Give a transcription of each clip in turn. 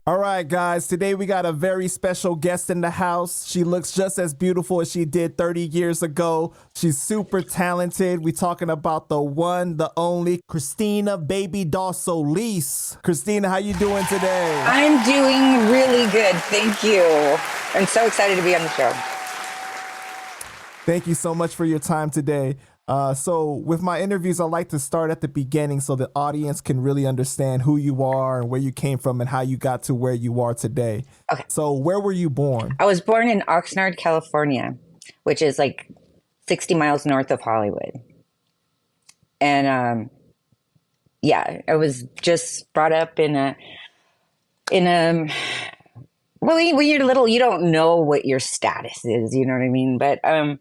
All right, guys, today we got a very special guest in the house. She looks just as beautiful as she did 30 years ago. She's super talented. We're talking about the one, the only, Christina Babydoll Solis. Christina, how you doing today? I'm doing really good. Thank you. I'm so excited to be on the show. Thank you so much for your time today. So with my interviews, I like to start at the beginning so the audience can really understand who you are and where you came from and how you got to where you are today. Okay. So where were you born? I was born in Oxnard, California, which is like 60 miles north of Hollywood. And yeah, I was just brought up in a well, when you're little, you don't know what your status is, you know what I mean? But I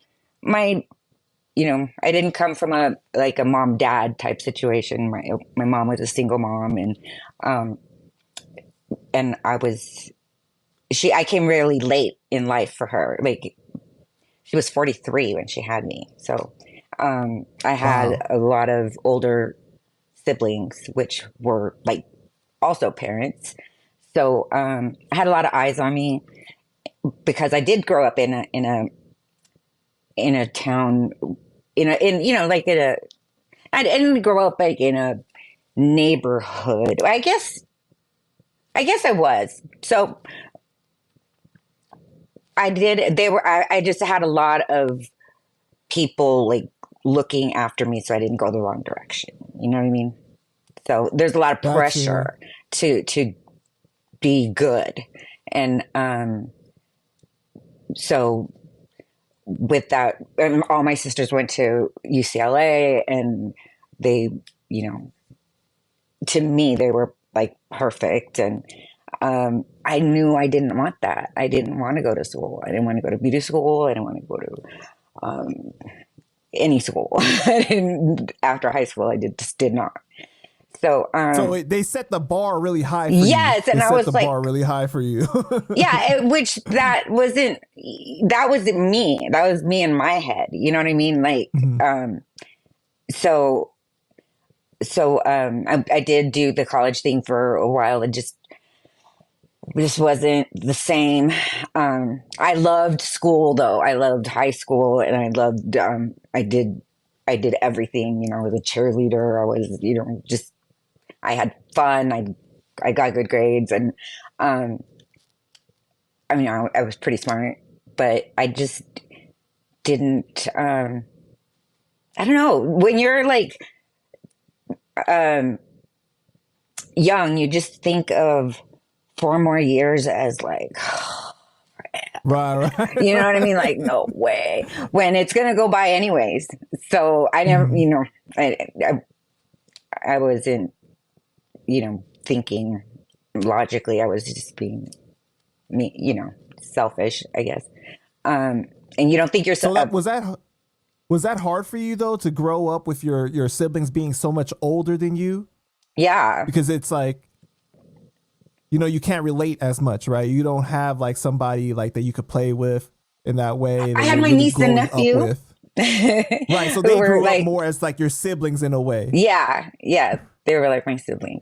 didn't come from a mom dad type situation. My mom was a single mom, and I came really late in life for her. Like, she was 43 when she had me. So I had a lot of older siblings, which were like also parents. So I had a lot of eyes on me because I did grow up in a town, I didn't grow up like in a neighborhood. I guess I was. So I did. I just had a lot of people like looking after me, so I didn't go the wrong direction. You know what I mean? So there's a lot of pressure to be good, and so with that, and all my sisters went to UCLA, and they, to me, they were like perfect. And I knew I didn't want that. I didn't want to go to school. I didn't want to go to beauty school. I didn't want to go to any school. After high school, just did not. So, they set the bar really high for yes, you. and I was like, bar really high for you. yeah, that wasn't me. That was me in my head. You know what I mean? Like, so I did do the college thing for a while. It just wasn't the same. I loved school though. I loved high school, and I loved. I did everything. I was a cheerleader. I was, just. I had fun. I got good grades, and I was pretty smart, but I just didn't. I don't know. When you're like young, you just think of 4 more years as like, right. You know what I mean? Like, no way. When it's gonna go by anyways. So I never, I wasn't. Thinking logically. I was just being me, selfish, I guess. And you don't think yourself. So was that hard for you though, to grow up with your siblings being so much older than you? Yeah. Because it's like, you can't relate as much, right? You don't have like somebody like that you could play with in that way. I had my niece and nephew. Right. So they grew up more as like your siblings in a way. Yeah. Yeah. They were like my sibling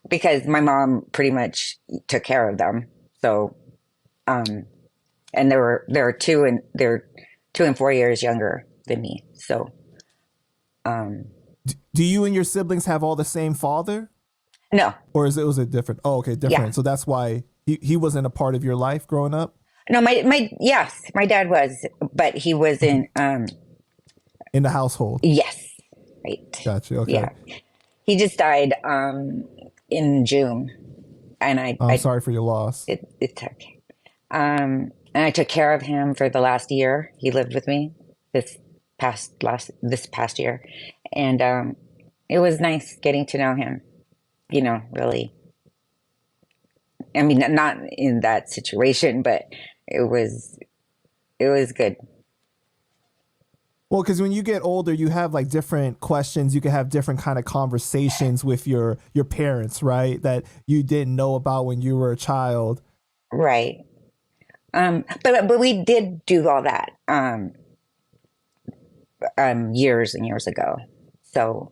because my mom pretty much took care of them. So, and they're 2 and 4 years younger than me. So, do you and your siblings have all the same father? No. Or was it different? Oh, okay. Different. Yeah. So that's why he wasn't a part of your life growing up? No, yes, my dad was, but he wasn't, in the household. Yes. Right. Gotcha. Okay. Yeah. He just died in June, and I'm sorry for your loss. It's okay. And I took care of him for the last year. He lived with me this past year, and it was nice getting to know him. Really. I mean, not in that situation, but it was good. Well, because when you get older, you have like different questions. You can have different kind of conversations with your parents, right? That you didn't know about when you were a child. Right. But we did do all that years and years ago. So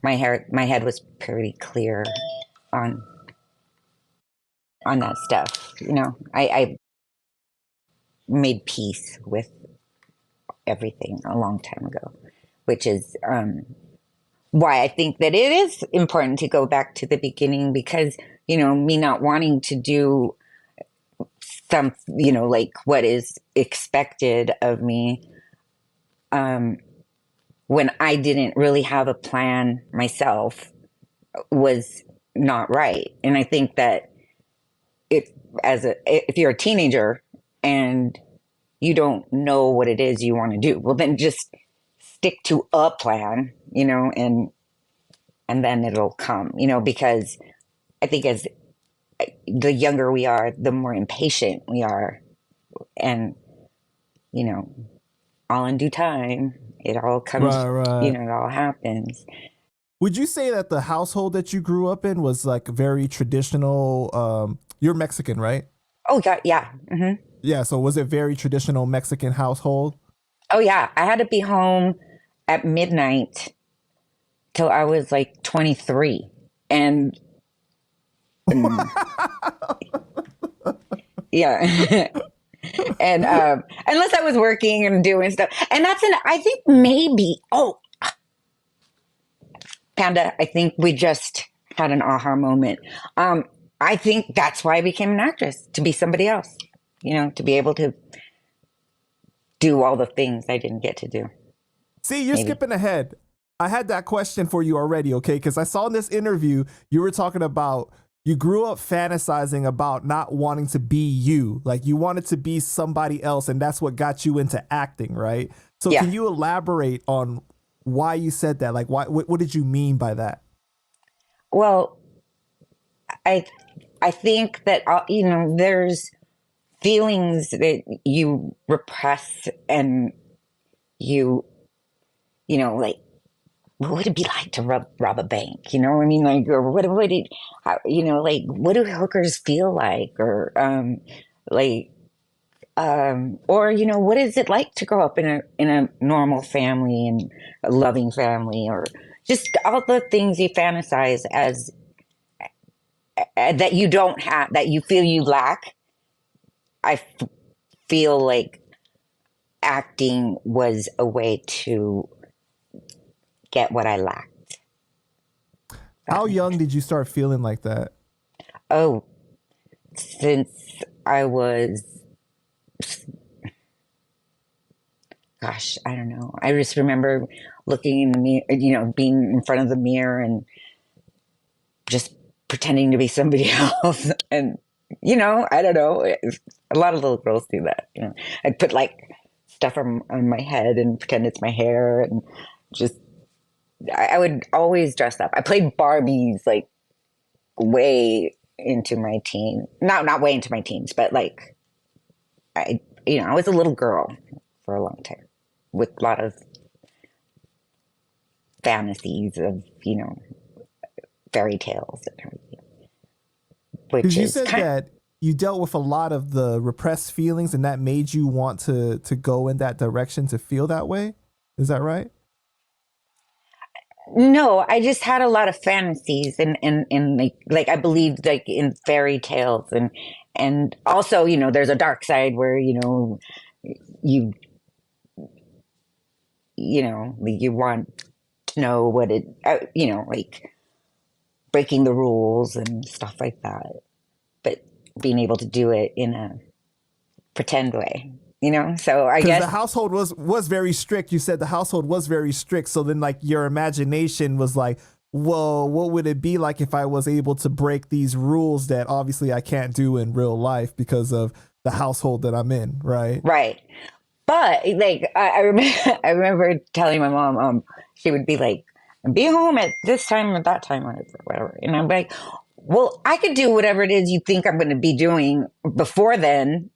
my head was pretty clear on that stuff. I made peace with everything a long time ago, which is why I think that it is important to go back to the beginning, because, me not wanting to do some, like what is expected of me, when I didn't really have a plan myself, was not right. And I think that if you're a teenager and you don't know what it is you want to do, well, then just stick to a plan, and then it'll come, because I think as the younger we are, the more impatient we are. And, all in due time, it all comes, Right. it all happens. Would you say that the household that you grew up in was like very traditional? You're Mexican, right? Oh, God, yeah. Mm-hmm. Yeah. So was it very traditional Mexican household? Oh, yeah. I had to be home at midnight till I was like 23. And yeah. And unless I was working and doing stuff. And I think maybe, Panda, I think we just had an aha moment. I think that's why I became an actress, to be somebody else, to be able to do all the things I didn't get to do. See, you're skipping ahead. I had that question for you already, okay? Because I saw in this interview, you were talking about you grew up fantasizing about not wanting to be you. Like you wanted to be somebody else, and that's what got you into acting, right? So Yeah. Can you elaborate on why you said that? Like, what did you mean by that? Well, I think that, there's feelings that you repress, and like, what would it be like to rob a bank? You know what I mean? Like, or what would it, like, what do hookers feel like? Or, like, or, what is it like to grow up in a normal family and a loving family, or just all the things you fantasize as, that you don't have, that you feel you lack. I feel like acting was a way to get what I lacked. How young did you start feeling like that? Oh, since I was, gosh, I don't know. I just remember looking in the mirror, being in front of the mirror and just pretending to be somebody else. And, I don't know. A lot of little girls do that. I'd put like stuff on my head and pretend it's my hair, and just, I would always dress up. I played Barbies like way into my not way into my teens, but like, I was a little girl for a long time with a lot of fantasies of, fairy tales and everything. Because you said that you dealt with a lot of the repressed feelings, and that made you want to go in that direction, to feel that way. Is that right? No, I just had a lot of fantasies, and like I believed like in fairy tales, and also, there's a dark side where, you you want to know what it, like breaking the rules and stuff like that, but being able to do it in a pretend way, so I guess the household was very strict. You said the household was very strict, so then like your imagination was like, whoa, what would it be like if I was able to break these rules that obviously I can't do in real life because of the household that I'm in, right? Right. But like I remember, I remember telling my mom, she would be like, "Be home at this time or that time, or whatever," and I'm like, "Well, I could do whatever it is you think I'm going to be doing before then,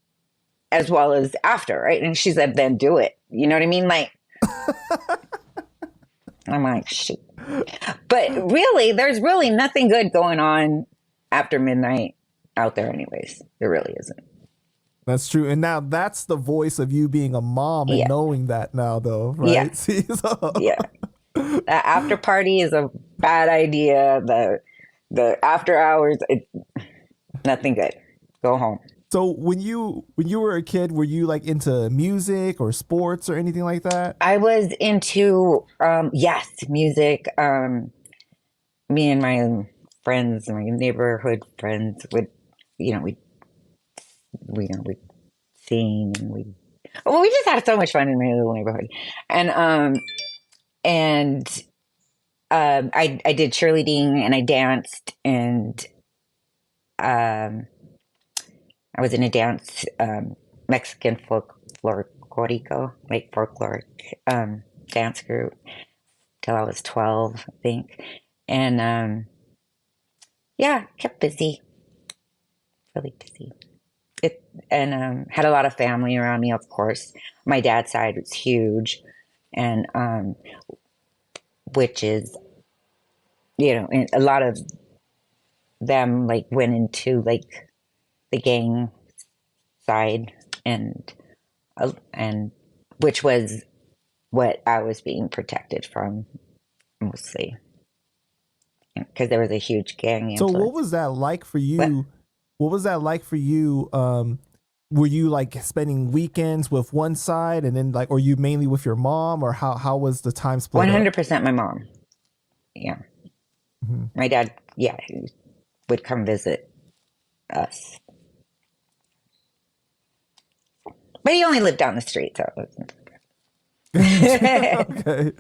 as well as after, right?" And she said, "Then do it." You know what I mean? Like, I'm like, shoot. But really, there's really nothing good going on after midnight out there, anyways. There really isn't. That's true. And now that's the voice of you being a mom and knowing that now, though, right? Yeah. See, so. Yeah. The after party is a bad idea. The after hours, nothing good. Go home. So when you were a kid, were you like into music or sports or anything like that? I was into yes, music. Me and my friends, my neighborhood friends would, we'd sing and we just had so much fun in my little neighborhood. And I did cheerleading and I danced and I was in a dance, Mexican folklorico, like folkloric dance group till I was 12, I think. And yeah, kept busy, really busy. And had a lot of family around me, of course. My dad's side was huge, and which is, and a lot of them like went into like the gang side, and which was what I was being protected from mostly, because there was a huge gang So influence. what was that like for you? What? What was that like for you? Were you like spending weekends with one side and then like, or you mainly with your mom, or how was the time split? 100% my mom. Yeah. Mm-hmm. My dad, yeah, he would come visit us. But he only lived down the street, so it wasn't. Okay.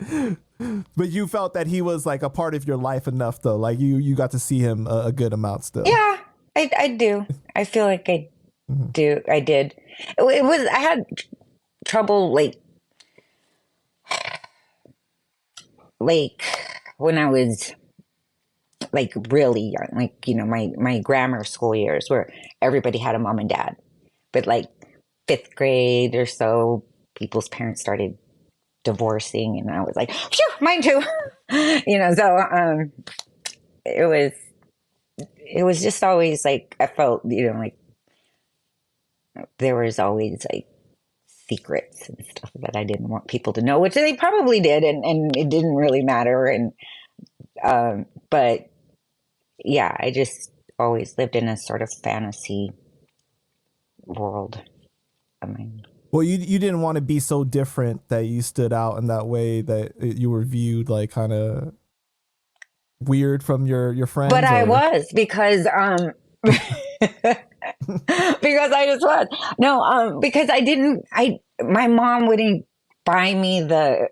But you felt that he was like a part of your life enough though. Like you got to see him a good amount still. Yeah, I do. I feel like I do. I did. It was, I had trouble like when I was like really young, like, my grammar school years where everybody had a mom and dad. But like 5th grade or so, people's parents started divorcing, and I was like, phew, mine too. So it was just always like I felt, like there was always like secrets and stuff that I didn't want people to know, which they probably did, and it didn't really matter. And but yeah, I just always lived in a sort of fantasy world. I mean, well, you didn't want to be so different that you stood out in that way that you were viewed like kind of weird from your friends. But I was because because I just was because I didn't. My mom wouldn't buy me the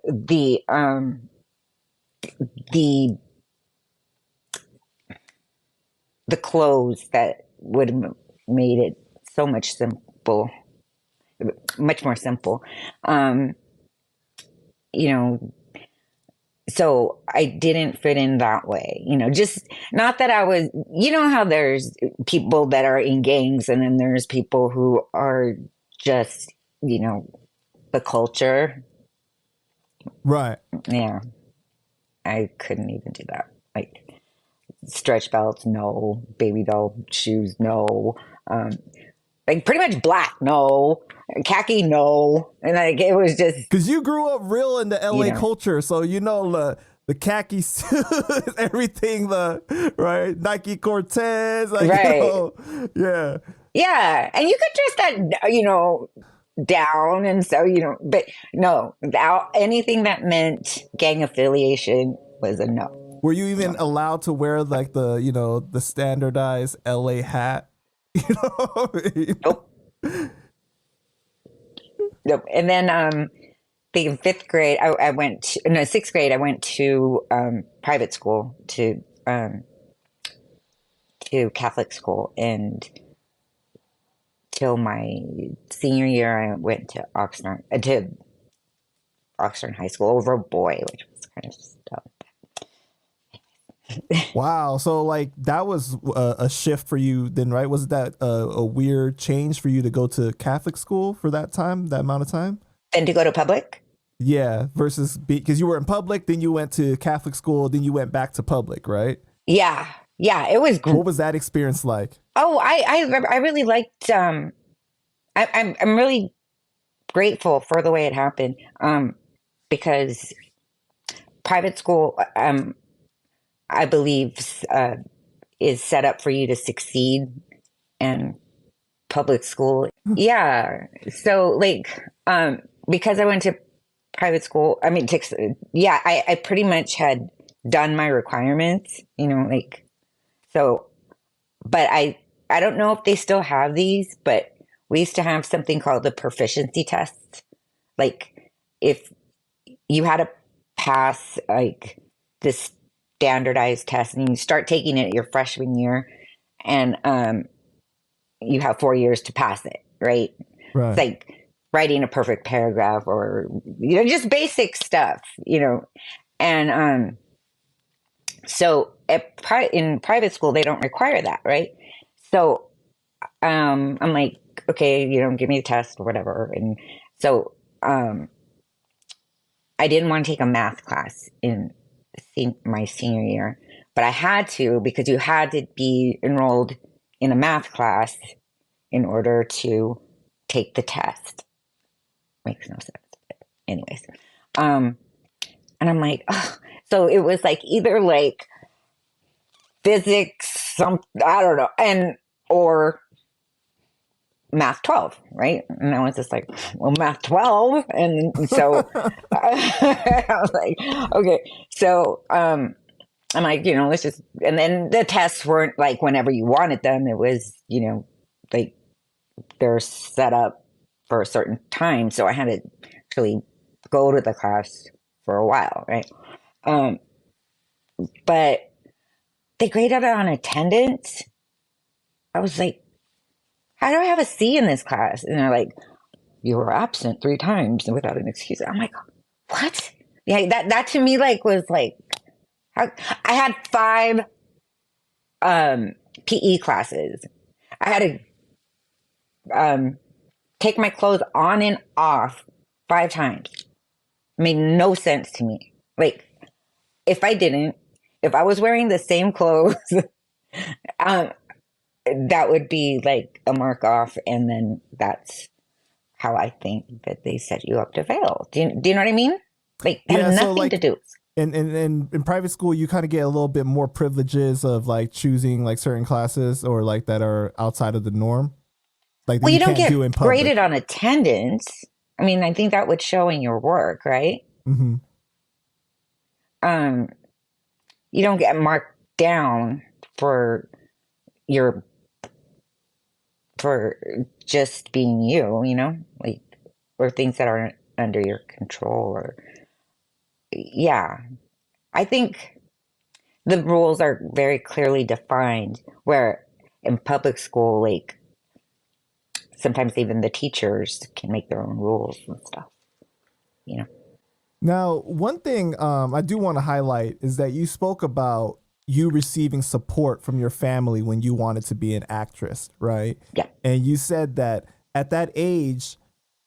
clothes that would have made it so much much more simple. So I didn't fit in that way, just not that I was, how there's people that are in gangs and then there's people who are just, the culture. Right. Yeah. I couldn't even do that. Like stretch belts, no. Babydoll shoes, no. Like pretty much black, no. Khaki, no. And like it was just because you grew up real in the LA culture, so the khaki suits, everything, the right Nike Cortez, like, right. Yeah. Yeah, and you could dress that down, and so but no, anything that meant gang affiliation was a no. Were you even allowed to wear like the standardized LA hat? Nope. Nope. And then in 5th grade, I went 6th grade. I went to private school to Catholic school, and till my senior year, I went to Oxnard High School over a boy, which was kind of stuff. Wow. So like that was a shift for you then, right? Was that a weird change for you to go to Catholic school for that amount of time? And to go to public? Yeah. Versus because you were in public, then you went to Catholic school, then you went back to public, right? Yeah. Yeah. It was What was that experience like? Oh, I really liked, I'm really grateful for the way it happened. Because private school, I believe, is set up for you to succeed, and public school, yeah. So like, because I went to private school, I mean, yeah, I pretty much had done my requirements, like, so, but I don't know if they still have these, but we used to have something called the proficiency test. Like, if you had to pass like this standardized test, and you start taking it your freshman year, and you have 4 years to pass it, right? It's Right. like writing a perfect paragraph, or just basic stuff, and so in private school they don't require that, right? So I'm like, okay, give me a test or whatever. And so I didn't want to take a math class in my senior year, but I had to, because you had to be enrolled in a math class in order to take the test. Makes no sense. Anyways, and I'm like, oh. So it was like either like physics, I don't know, or math 12, right? And I was just like, well, math 12. And so I was like, okay. So I'm like, let's just, and then the tests weren't like whenever you wanted them. It was, like they're set up for a certain time. So I had to actually go to the class for a while, right? But they graded it on attendance. I was like, how do I have a C in this class? And they're like, you were absent 3 times without an excuse. I'm like, what? Yeah, that to me like was like, how, I had 5 PE classes. I had to take my clothes on and off 5 times. It made no sense to me. Like, if I was wearing the same clothes, um, that would be like a mark off, and then that's how I think that they set you up to fail. Do you know what I mean? Like, it Yeah. had So nothing like to do. in private school, you kind of get a little bit more privileges of like choosing like certain classes or like that are outside of the norm, like that Well, you you don't can't get do in public. graded on attendance. I mean, I think that would show in your work, right? Mm-hmm. Um, you don't get marked down for your for just being like, or things that aren't under your control, or yeah. I think the rules are very clearly defined, where in public school, like, sometimes even the teachers can make their own rules and stuff, you know. Now, one thing I do want to highlight is that you spoke about you receiving support from your family when you wanted to be an actress, right? Yeah. And you said that at that age,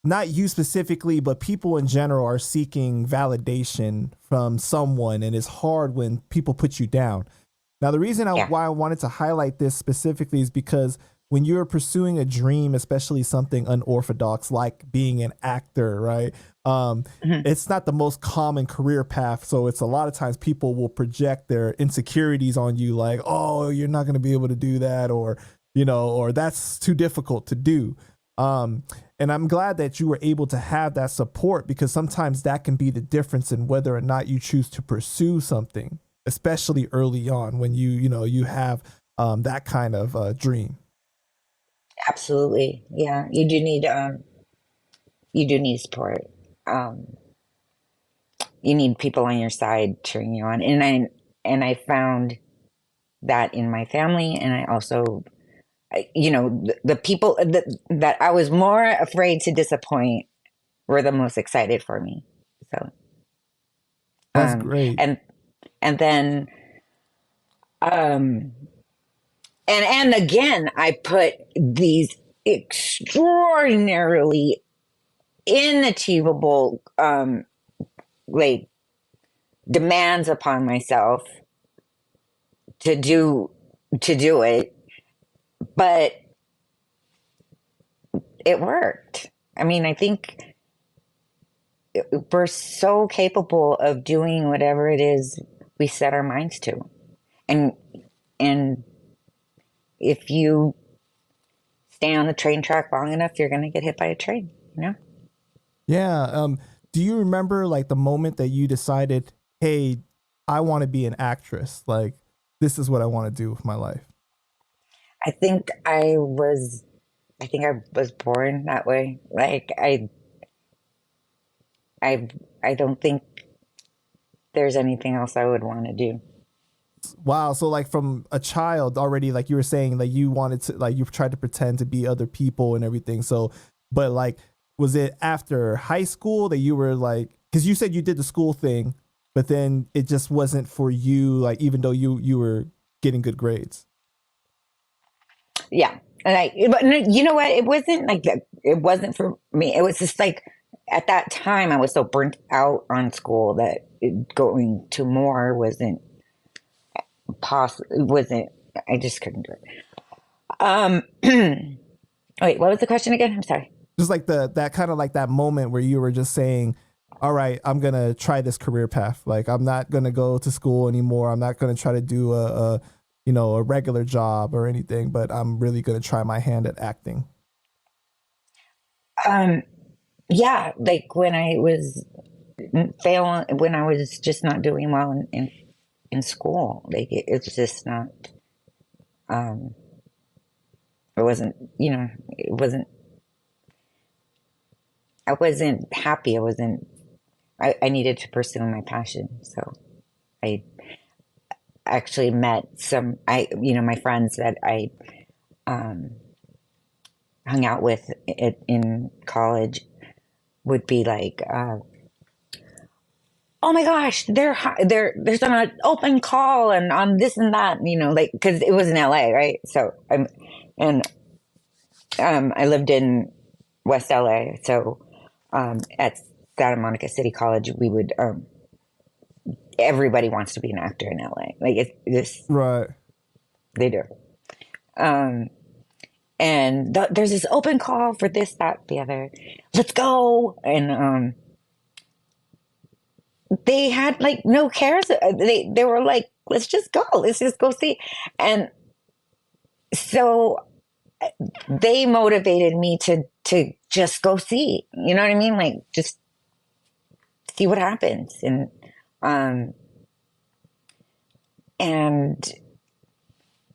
not you specifically, but people in general are seeking validation from someone, and it's hard when people put you down. Now, the reason Yeah. why I wanted to highlight this specifically is because when you're pursuing a dream, especially something unorthodox like being an actor, right? Mhm. It's not the most common career path. So it's a lot of times people will project their insecurities on you, like, oh, you're not going to be able to do that, or, or that's too difficult to do. And I'm glad that you were able to have that support, because sometimes that can be the difference in whether or not you choose to pursue something, especially early on when you have that kind of dream. Absolutely. Yeah. You do need support. Um, you need people on your side cheering you on. And I found that in my family, and I also, the people that I was more afraid to disappoint were the most excited for me. So, That's um, great. and then, um, and again, I put these extraordinarily inachievable, like, demands upon myself to do it, but it worked. I mean, I think we're so capable of doing whatever it is we set our minds to, and and if you stay on the train track long enough, you're going to get hit by a train, you know? Yeah. Do you remember like the moment that you decided, hey, I want to be an actress? Like, this is what I want to do with my life. I think I was born that way. Like I I don't think there's anything else I would want to do. Wow. So like from a child already, like you were saying, like you wanted to, like you tried to pretend to be other people and everything. So, but like, was it after high school that you were like, because you said you did the school thing, but then it just wasn't for you, like even though you were getting good grades. Yeah. And but no, you know what? It wasn't like that. It wasn't for me. It was just like at that time I was so burnt out on school that going to more wasn't possible. It wasn't, I just couldn't do it. Wait, what was the question again? I'm sorry. Just like that kind of like that moment where you were just saying, all right, I'm going to try this career path. Like, I'm not going to go to school anymore. I'm not going to try to do a regular job or anything, but I'm really going to try my hand at acting. Um, yeah, like when I was failing, when I was just not doing well in school, like it's just not, um, it wasn't, I wasn't happy. I needed to pursue my passion. So I actually met my friends that I, um, hung out with in college would be like, oh my gosh, there's an open call and on this and that, like because it was in LA, right? So I lived in West LA, so at Santa Monica City College, we would everybody wants to be an actor in LA, like it's this Right. they do. And there's this open call for this, that, the other. Let's go. And they had like no cares. They were like, let's just go. Let's just go see. And so they motivated me to just go see. You know what I mean? Like just see what happens. And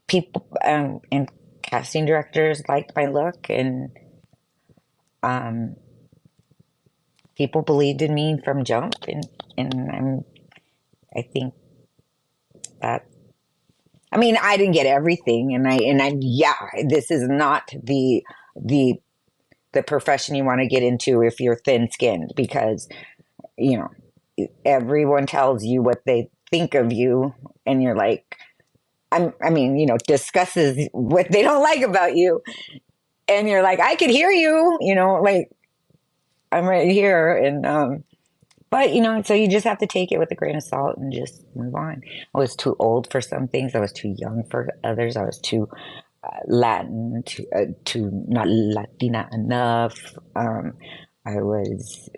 people and casting directors liked my look, and people believed in me from jump, and I think that, I mean, I didn't get everything, and yeah, this is not the profession you want to get into if you're thin skinned, because everyone tells you what they think of you, and you're like, discusses what they don't like about you, and you're like, I could hear you, like I'm right here, and but so you just have to take it with a grain of salt and just move on. I was too old for some things. I was too young for others. I was too Latin, too not Latina enough. I was,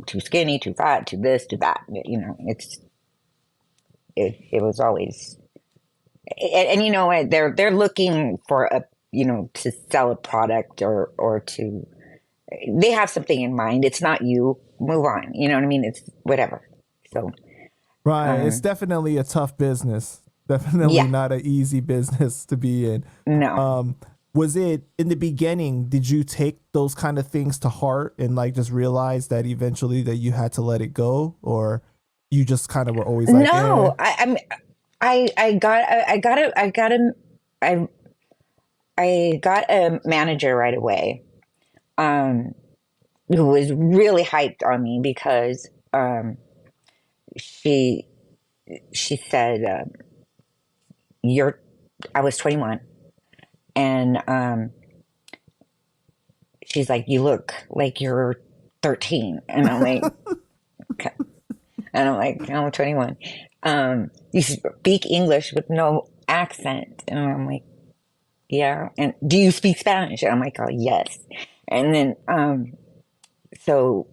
too skinny, too fat, too this, too that. It was always, and you know what? They're looking for to sell a product or to. They have something in mind. It's not you. Move on. You know what I mean? It's whatever. So, right. It's definitely a tough business. Definitely yeah. not an easy business to be in. No. Was it in the beginning? Did you take those kind of things to heart and like just realize that eventually that you had to let it go, or you just kind of were always like, no? Eh? I got a manager right away. Who was really hyped on me because she said I was 21, and she's like, you look like you're 13, and I'm like, okay, and I'm like, I'm 21. You speak English with no accent, and I'm like, yeah. And do you speak Spanish? And I'm like, oh yes. And then so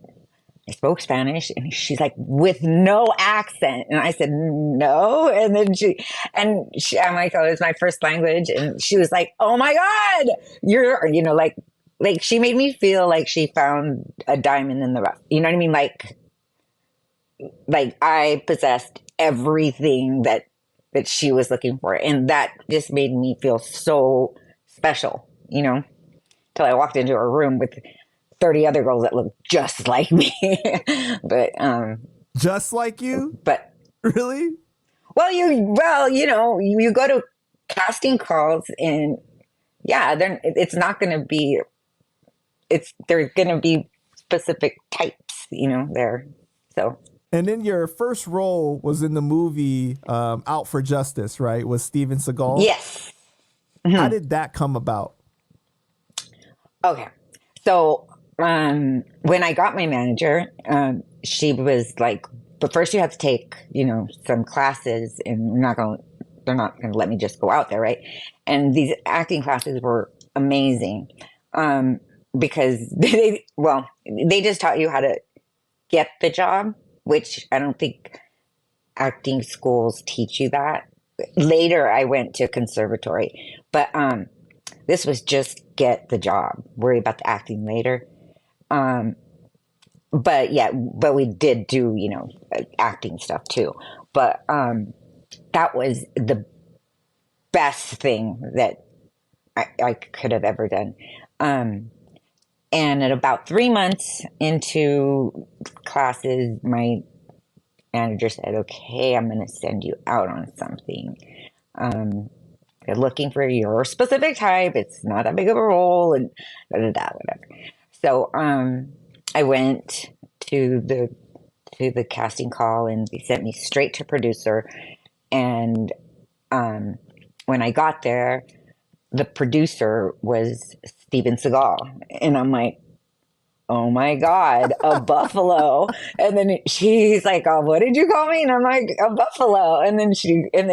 I spoke Spanish, and she's like, with no accent. And I said, no. And then I'm like, oh, it's my first language. And she was like, oh my God, like she made me feel like she found a diamond in the rough. You know what I mean? Like I possessed everything that she was looking for. And that just made me feel so special, till I walked into her room with 30 other girls that look just like me. but Just like you? but Really? you go to casting calls, and yeah, it's not going to be, there's going to be specific types, there. So. And then your first role was in the movie Out for Justice, right? With Steven Seagal? Yes. How did that come about? Okay. So when I got my manager, she was like, but first you have to take, some classes, and they're not going to let me just go out there, right? And these acting classes were amazing because they just taught you how to get the job, which I don't think acting schools teach you that. Later, I went to conservatory, but this was just get the job. Worry about the acting later. But we did do, acting stuff too. But that was the best thing that I could have ever done. And at about 3 months into classes, my manager said, okay, I'm going to send you out on something. They're looking for your specific type. It's not that big of a role, and whatever. So I went to the casting call, and they sent me straight to producer. And when I got there, the producer was Steven Seagal. And I'm like, oh my God, a buffalo. And then she's like, oh, what did you call me? And I'm like, a buffalo. And then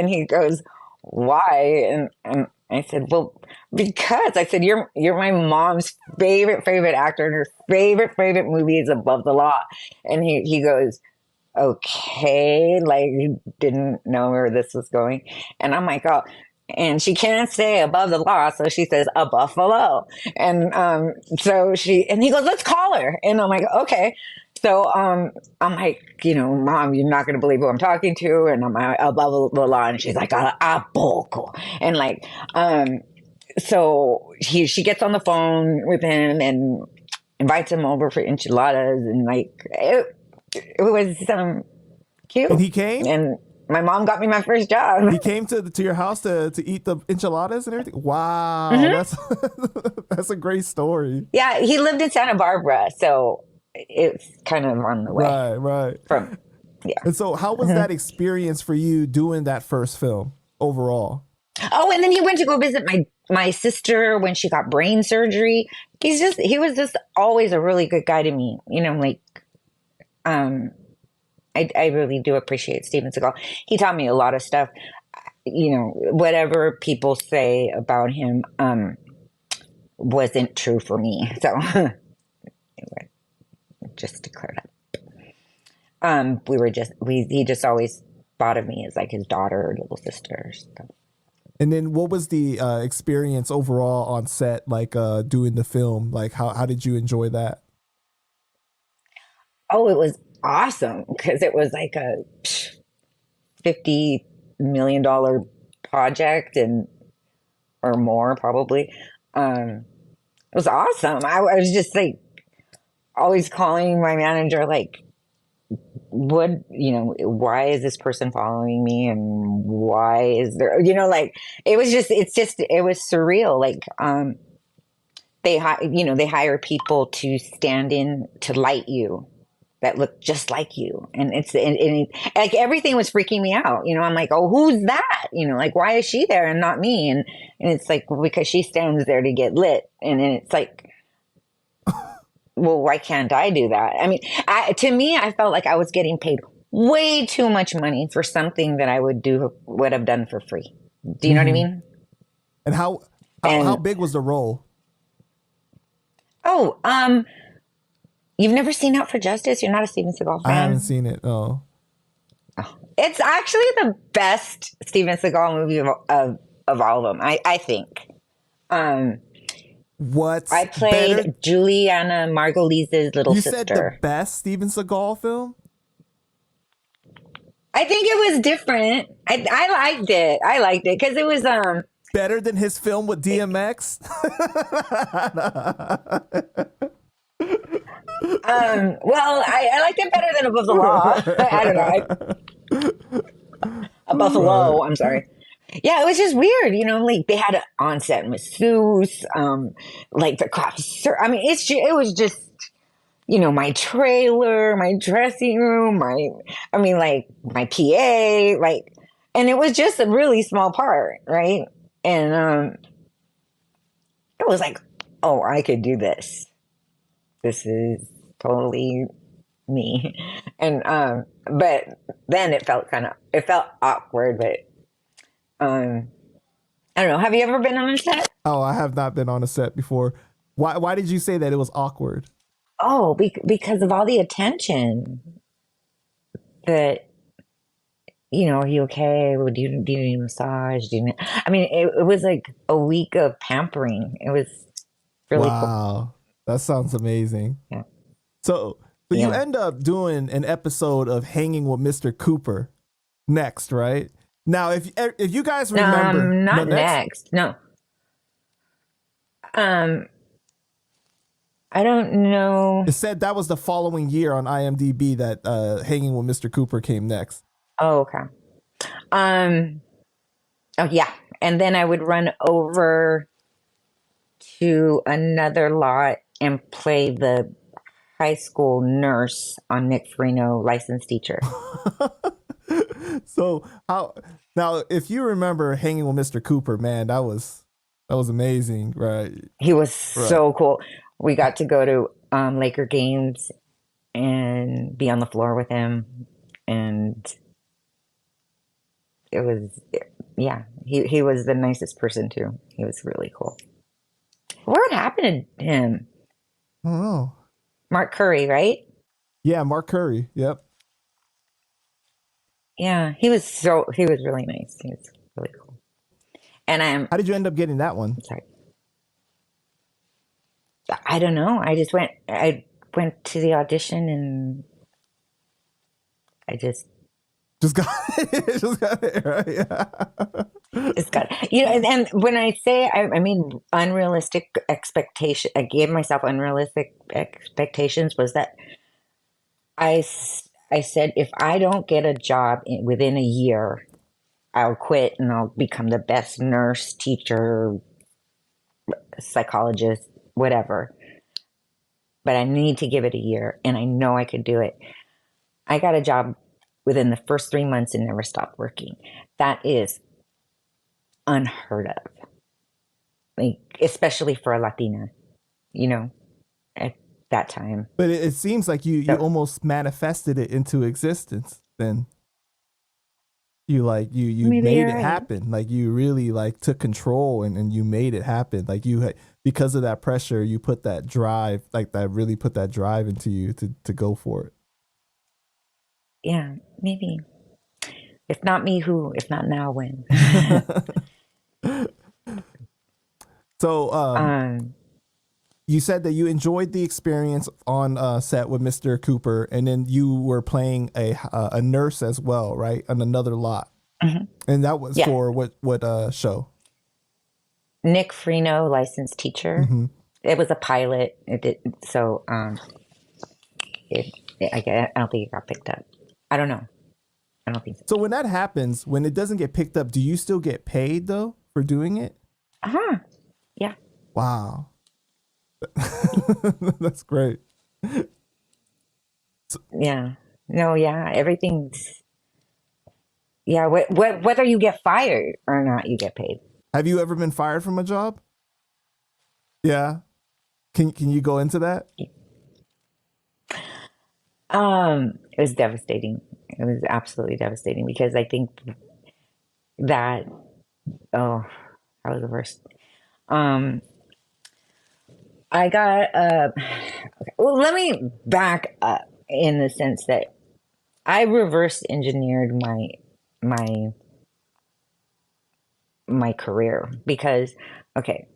he goes, why? And I said, well, because I said, you're my mom's favorite actor, and her favorite movie is Above the Law. And he goes, okay, like you didn't know where this was going. And I'm like, oh, and she can't say above the law, so she says a buffalo. And and he goes, let's call her. And I'm like, okay. So I'm like, Mom, you're not gonna believe who I'm talking to. And I'm like, above the law, and she's like, a poco. And like, so she gets on the phone with him and invites him over for enchiladas, and like it was cute. And he came? And my mom got me my first job. He came to your house to eat the enchiladas and everything? Wow. That's a great story. Yeah, he lived in Santa Barbara, so it's kind of on the way. Right. Yeah. And so how was that experience for you doing that first film overall? Oh, and then he went to go visit my sister when she got brain surgery. He was just always a really good guy to me. I really do appreciate Steven Seagal. He taught me a lot of stuff. Whatever people say about him wasn't true for me. So anyway, just to clear it up. He just always thought of me as like his daughter or little sister. So. And then what was the experience overall on set, like doing the film? Like how did you enjoy that? Oh, it was awesome because it was like a $50 million project or more probably. It was awesome. I was just like always calling my manager like, why is this person following me, and why is there, like it was surreal. Like they hire people to stand in to light you that look just like you, and like everything was freaking me out. I'm like, oh, who's that? Like, why is she there and not me? And it's like, well, because she stands there to get lit, and then it's like, well, why can't I do that? I mean, to me, I felt like I was getting paid way too much money for something that I would have done for free. Do you know what I mean? And how big was the role? Oh, You've never seen Out for Justice? You're not a Steven Seagal I haven't fan? seen it. Oh, It's actually the best Steven Seagal movie of all of them, I think. Um, what's I better? played Juliana Margulies' little You said the sister. best Steven Seagal film? I think it was different. I liked it. I liked it because it was Better than his film with DMX? well, I liked it better than Above the Law. I don't know. Above the Low, I'm sorry. Yeah, it was just weird, like they had an on-set masseuse, like the cops. I mean, it was just, my trailer, my dressing room, I mean, like my PA, like, and it was just a really small part, right? And it was like, oh, I could do this. This is totally me. And but then it felt awkward, but I don't know. Have you ever been on a set? Oh, I have not been on a set before. Why did you say that it was awkward? Oh, because of all the attention that, are you okay? Do you need a massage? I mean, it was like a week of pampering. It was really cool. Wow. That sounds amazing. Yeah. So you Yeah. end up doing an episode of Hanging with Mr. Cooper next, right? Now, if you guys remember, Not next. No. I don't know. It said that was the following year on IMDb that Hanging with Mr. Cooper came next. Oh, okay. Oh, yeah. And then I would run over to another lot and play the high school nurse on Nick Farino, licensed teacher. So now, if you remember Hanging with Mr. Cooper, man, that was amazing, right? He was so cool. We got to go to Laker games and be on the floor with him, and it was, yeah, he was the nicest person too. He was really cool. What happened to him? I don't know. Mark Curry, right? Yeah, Mark Curry. Yep. Yeah, he was really nice. He was really cool. And How did you end up getting that one? sorry. I don't know. I went to the audition and I just got it, right? Yeah. just got, and when I say, I mean, unrealistic expectation, I gave myself unrealistic expectations was that I said, if I don't get a job within a year, I'll quit and I'll become the best nurse, teacher, psychologist, whatever. But I need to give it a year, and I know I could do it. I got a job within the first 3 months and never stopped working. That is unheard of, like, especially for a Latina, at that time. But it seems like you almost manifested it into existence. Then you Maybe made you're it right. happen. Like you really took control and you made it happen. Like because of that pressure, you put that drive, really put that drive into you to go for it. Yeah, maybe. If not me, who? If not now, when? So you said that you enjoyed the experience on set with Mr. Cooper, and then you were playing a nurse as well, right, on another lot. Mm-hmm. And that was for what show? Nick Farino, licensed teacher. Mm-hmm. It was a pilot. It did so. I don't think it got picked up. I don't know. I don't think so. So when that happens, when it doesn't get picked up, do you still get paid though for doing it? Yeah. Wow. That's great. Yeah. No. Yeah. Everything's. Yeah. Whether you get fired or not, you get paid. Have you ever been fired from a job? Yeah. Can you go into that? It was devastating. It was absolutely devastating because I think that that was the worst. I got okay. Well, let me back up in the sense that I reverse engineered my my career because okay,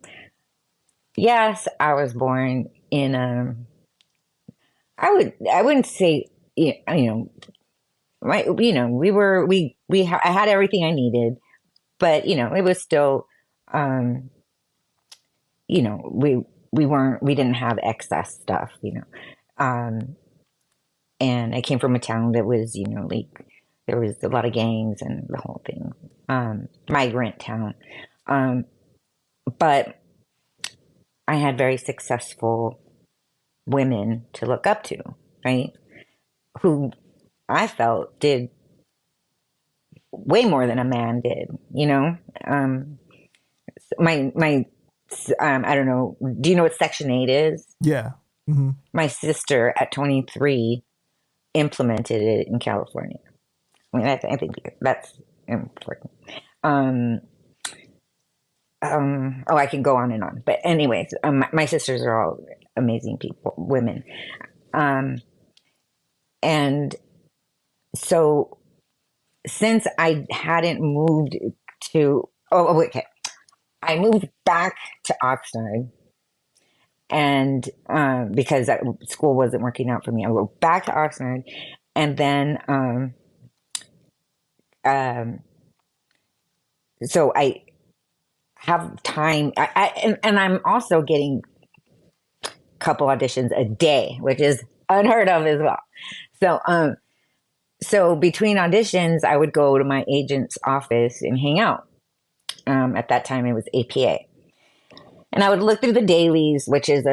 yes, I was born in a I wouldn't say you know my you know I had everything I needed, but it was still um you know we didn't have excess stuff, um and I came from a town that was like there was a lot of gangs and the whole thing, migrant town, um but I had very successful women to look up to, right? Who I felt did way more than a man did, Um, my I don't know. Do you know what Section 8 is? Yeah. Hmm. My sister at 23 implemented it in California. I mean, I think that's important. Um, oh, I can go on and on. But anyways, my sisters are all amazing people, women. Um, and so since I hadn't moved to, okay, I moved back to Oxnard, and because school wasn't working out for me, I went back to Oxnard, and then um, so I have time, and I'm also getting a couple auditions a day, which is unheard of as well. So between auditions, I would go to my agent's office and hang out. At that time, it was APA. And I would look through the dailies, which is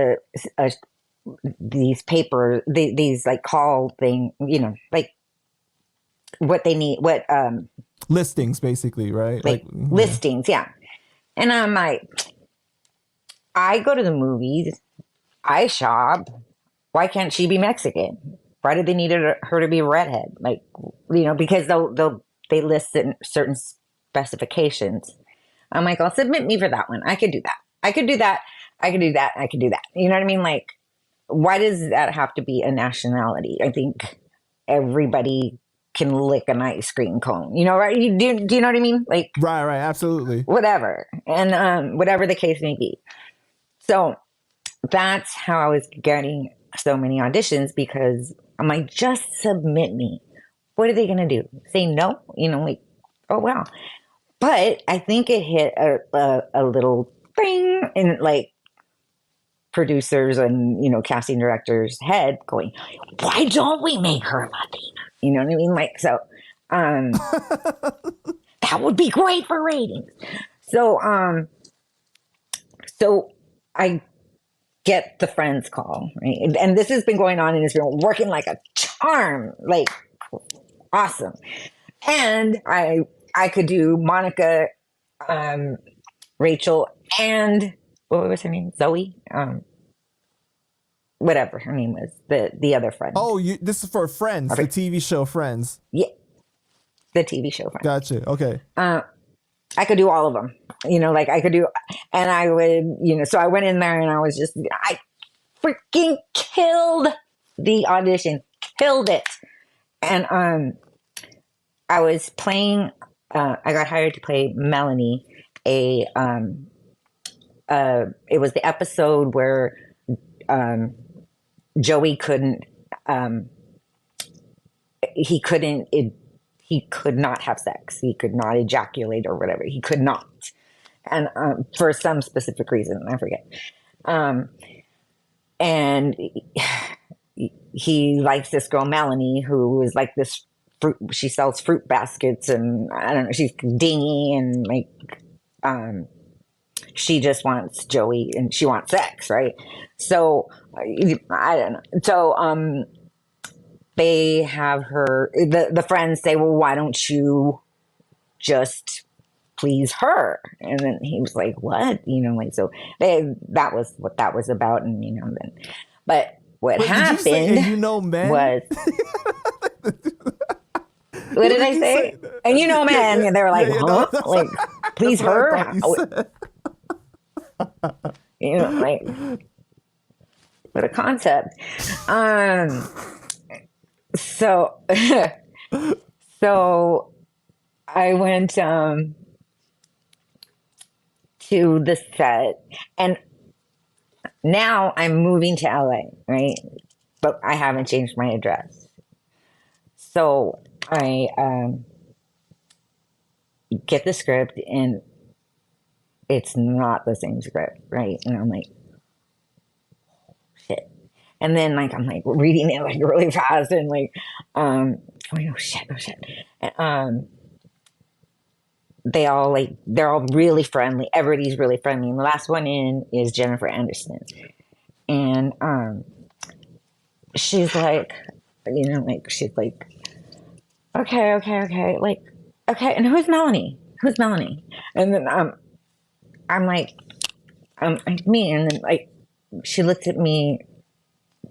these paper, these like call thing, like what they need, what Listings, basically, right? like listings, yeah. And I'm like, I go to the movies, I shop. Why can't she be Mexican? Why do they need her to be a redhead? Like, because they list certain specifications. I'm like, I'll submit me for that one. I could do that. I could do that. I could do that. I could do that. You know what I mean? Like, why does that have to be a nationality? I think everybody can lick an ice cream cone. Right? Do you know what I mean? Like, right, absolutely. Whatever. And whatever the case may be. So that's how I was getting so many auditions, because I'm like, just submit me. What are they going to do? Say no? Like, oh, wow. But I think it hit a little thing in like producers and, casting directors' head going, why don't we make her Latina? You know what I mean? Like, so that would be great for ratings. So I get the Friends call, right? And this has been going on and it's been working like a charm, like awesome. And I could do Monica, Rachel, and what was her name? Zoe? Whatever her name was, the other friend. Oh, this is for Friends, okay. The TV show Friends. Yeah, the TV show Friends. Gotcha. Okay. I could do all of them. Like I could do, and I would, so I went in there and I freaking killed the audition, killed it. And I was playing, I got hired to play Melanie, it was the episode where Joey he could not have sex. He could not ejaculate or whatever. He could not. And for some specific reason, I forget. And he likes this girl, Melanie, who is like this fruit. She sells fruit baskets, and I don't know, she's dingy, and like, she just wants Joey and she wants sex, right? So I don't know. So they have her, the friends say, well, why don't you just please her? And then he was like, what? Like, so that was what that was about. And, then, but what happened men? Was, what did I say? And men, and they were like, huh? Like, please her? Like, What a concept. So, so I went to the set, and now I'm moving to LA, right? But I haven't changed my address. So I get the script, and it's not the same script, right? And I'm like, shit. And then like I'm like reading it like really fast and like going, oh shit, oh shit. And, they're all really friendly. Everybody's really friendly. And the last one in is Jennifer Anderson. And she's like, she's like, okay. Like, okay, and who's Melanie? Who's Melanie? And then I'm like, me. And then like, she looks at me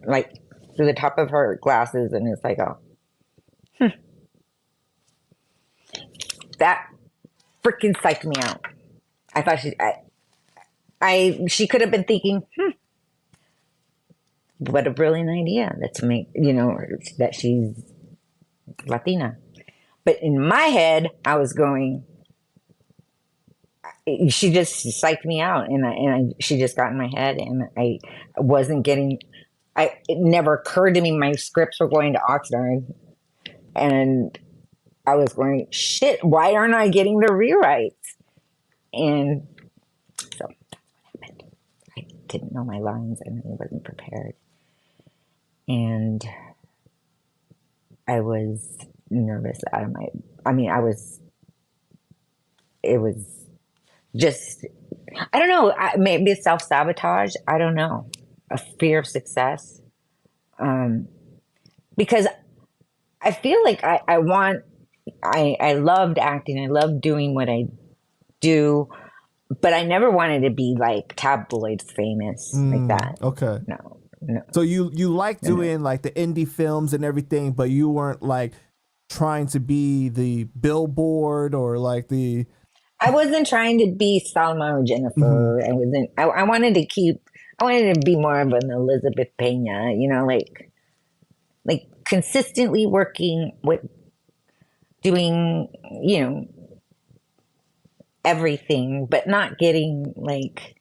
like through the top of her glasses and it's like, oh, that freaking psyched me out. I thought she could have been thinking, what a brilliant idea to make, that she's Latina. But in my head, I was going, she just psyched me out, and she just got in my head, and I wasn't getting. It never occurred to me my scripts were going to Oxnard, and I was going, shit, why aren't I getting the rewrites? And so that's what happened. I didn't know my lines, and I wasn't prepared, and I was nervous out of my. It was just, I don't know, maybe self-sabotage. I don't know. A fear of success. Because I feel like I loved acting. I loved doing what I do, but I never wanted to be like tabloid famous like that. Okay. No. So you like doing like the indie films and everything, but you weren't like trying to be the Billboard or like the. I wasn't trying to be Salma or Jennifer. I wasn't. I wanted to be more of an Elizabeth Pena. Like consistently working with doing everything, but not getting like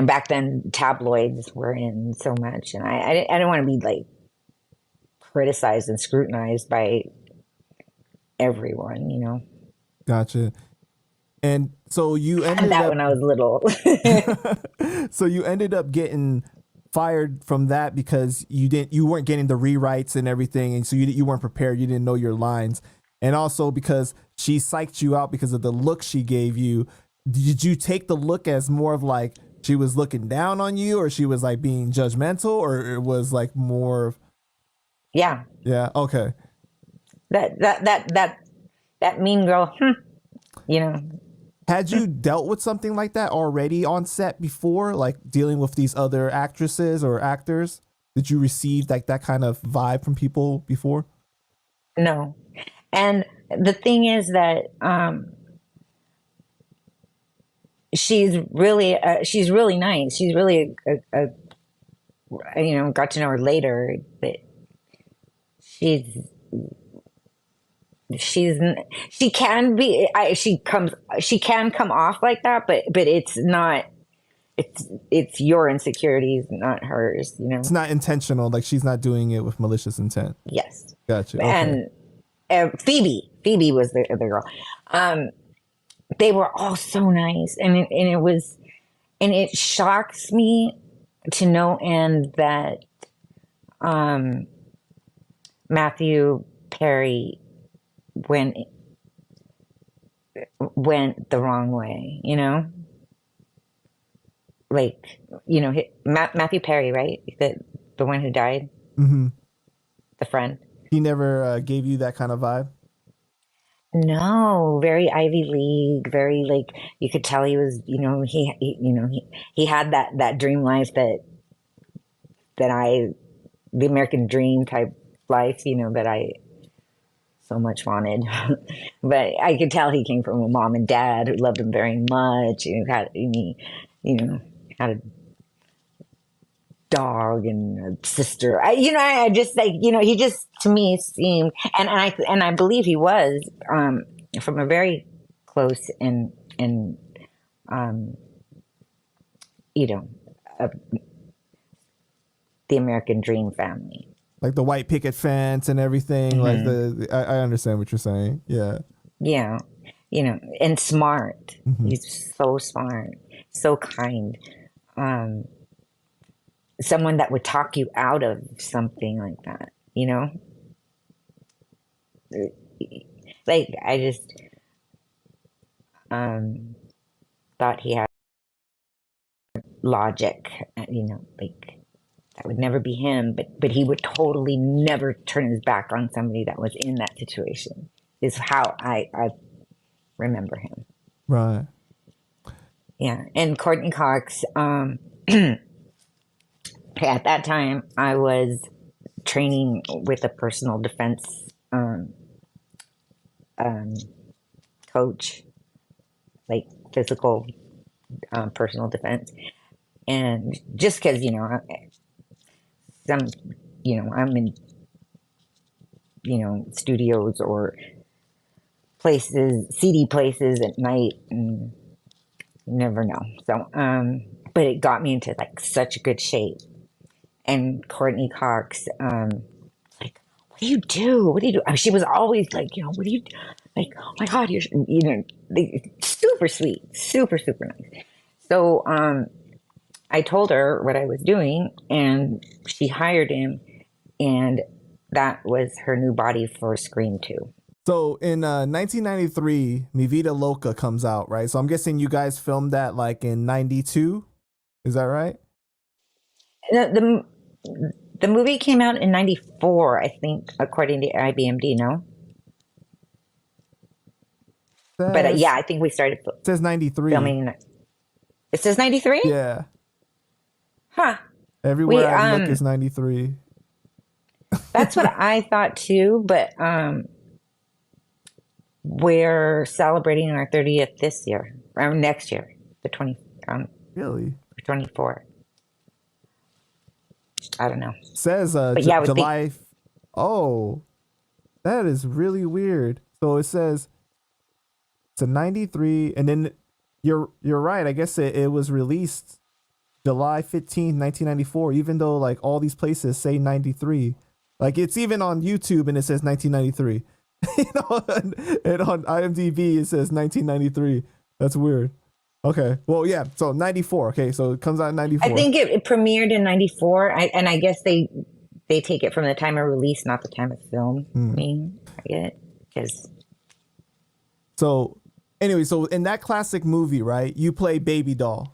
back then tabloids were in so much, and I didn't want to be like criticized and scrutinized by everyone. Gotcha. And so you ended that up when I was little. So you ended up getting fired from that because you weren't getting the rewrites and everything, and so you weren't prepared. You didn't know your lines, and also because she psyched you out because of the look she gave you. Did you take the look as more of like she was looking down on you, or she was like being judgmental, or it was like more? Yeah. Okay. That mean girl. Had you dealt with something like that already on set before, like dealing with these other actresses or actors? Did you receive like that kind of vibe from people before? No. And the thing is that she's really nice. She's really got to know her later, but she can be, she can come off like that, but it's not, it's your insecurities, not hers, It's not intentional. Like she's not doing it with malicious intent. Yes. Gotcha. Okay. And Phoebe was the girl. They were all so nice, and it shocks me to no end that Matthew Perry went the wrong way, like Matthew Perry, right? The one who died, the friend. He never gave you that kind of vibe. No, very Ivy League, very like you could tell he was, he had that dream life that the American dream type life, that I so much wanted. But I could tell he came from a mom and dad who loved him very much. had a dog and a sister. I just like, he just to me seemed, and I believe he was from a very close and um, you know, uh, the American dream family. Like the white picket fence and everything. Like I understand what you're saying. Yeah. Yeah, and smart. Mm-hmm. He's so smart, so kind. Um, Someone that would talk you out of something like that, Like I just thought he had logic, like that would never be him, but he would totally never turn his back on somebody that was in that situation. Is how I remember him. Right. Yeah, and Courtney Cox. At that time, I was training with a personal defense coach, like physical personal defense, and just because some, I'm in studios or places, seedy places at night, and you never know. So, but it got me into like such good shape. And Courtney Cox, like, what do you do? What do you do? I mean, she was always like, what do you do? Like, oh my God, you're, super sweet, super, super nice. So, I told her what I was doing, and she hired him, and that was her new body for Scream 2. So in 1993, Mi Vida Loca comes out, right? So I'm guessing you guys filmed that like in 92. Is that right? The movie came out in 94, I think, according to IBMD, no? But yeah, I think we started says 93. filming. It says 93? Yeah. Huh. Everywhere I look is 93. That's what I thought too, but we're celebrating our 30th this year, or next year, the 20 really 24. I don't know. Says yeah, July. Oh, that is really weird. So it says it's a 93, and then you're right. I guess it was released July 15th, 1994, even though like all these places say 93. Like it's even on YouTube and it says 1993. And on IMDb it says 1993. That's weird. Okay. Well, yeah. So 94. Okay. So it comes out in 94. I think it premiered in 94. And I guess they take it from the time of release, not the time of filming. I get it. Because. So anyway, so in that classic movie, right, you play Babydoll.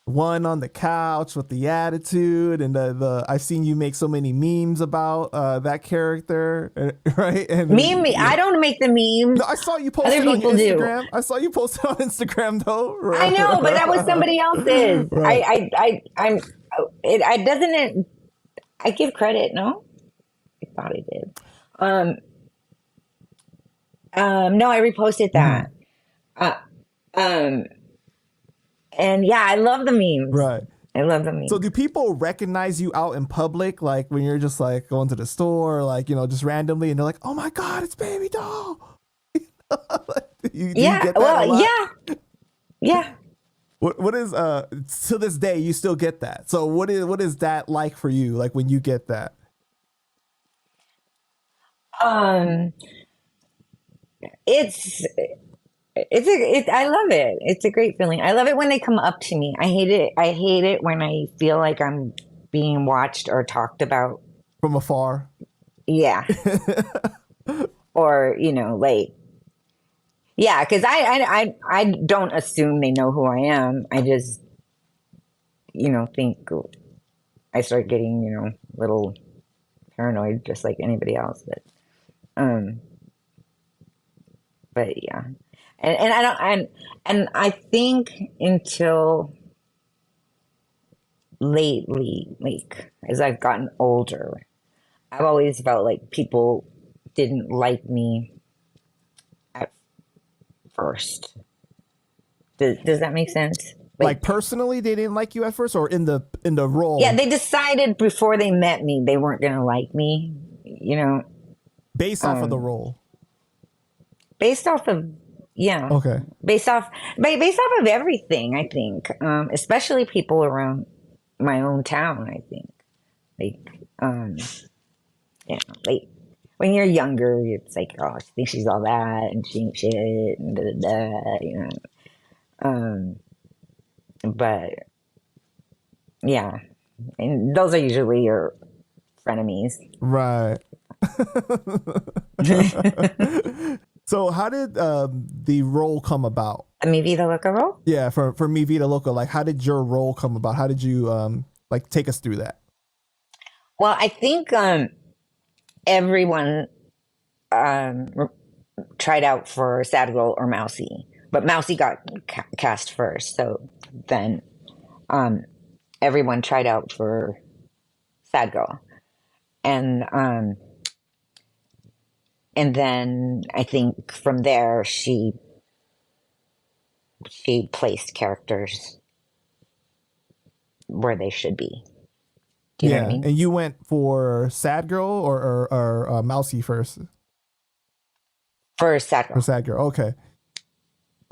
One on the couch with the attitude, and the I've seen you make so many memes about that character, right? And me, I don't make the memes. No, I saw you post it on Instagram. I saw you post it on Instagram though. I know, but that was somebody else's. Right. I doesn't. I give credit. No, I thought I did. No, I reposted that. And yeah, I love the memes. Right. I love the memes. So do people recognize you out in public, like when you're just like going to the store, like, just randomly, and they're like, oh my God, it's Babydoll. Yeah. Well, yeah. Yeah. What is, to this day, you still get that. So what is that like for you? Like when you get that? I love it. It's a great feeling. I love it when they come up to me. I hate it when I feel like I'm being watched or talked about from afar. Yeah. Or, like, yeah, because I don't assume they know who I am. I just, think I start getting, a little paranoid just like anybody else. But yeah. And I don't, and I think until lately, like as I've gotten older, I've always felt like people didn't like me at first. Does that make sense? Like Like, personally, they didn't like you at first, or in the yeah, role they decided before they met me they weren't going to like me, you know, based off of the um, role. based off of, yeah, Okay. based off of everything, I think, especially people around my own town, I think. Like, you know, like when you're younger, it's like, oh, she thinks she's all that and she ain't shit and da, da, da, you know. Um, but yeah, and those are usually your frenemies. Right. So how did the role come about? Mi Vida Loca role? Yeah, for me, Vida Loca, like how did your role come about? How did you like take us through that? Well, I think everyone um, tried out for Sad Girl or Mousy, but Mousy got cast first. So then um, everyone tried out for Sad Girl, and um, and then I think from there she placed characters where they should be. Do you know what I Yeah, mean? and you went for Sad Girl or Mousy first For Sad for Girl, Sad Girl. Okay,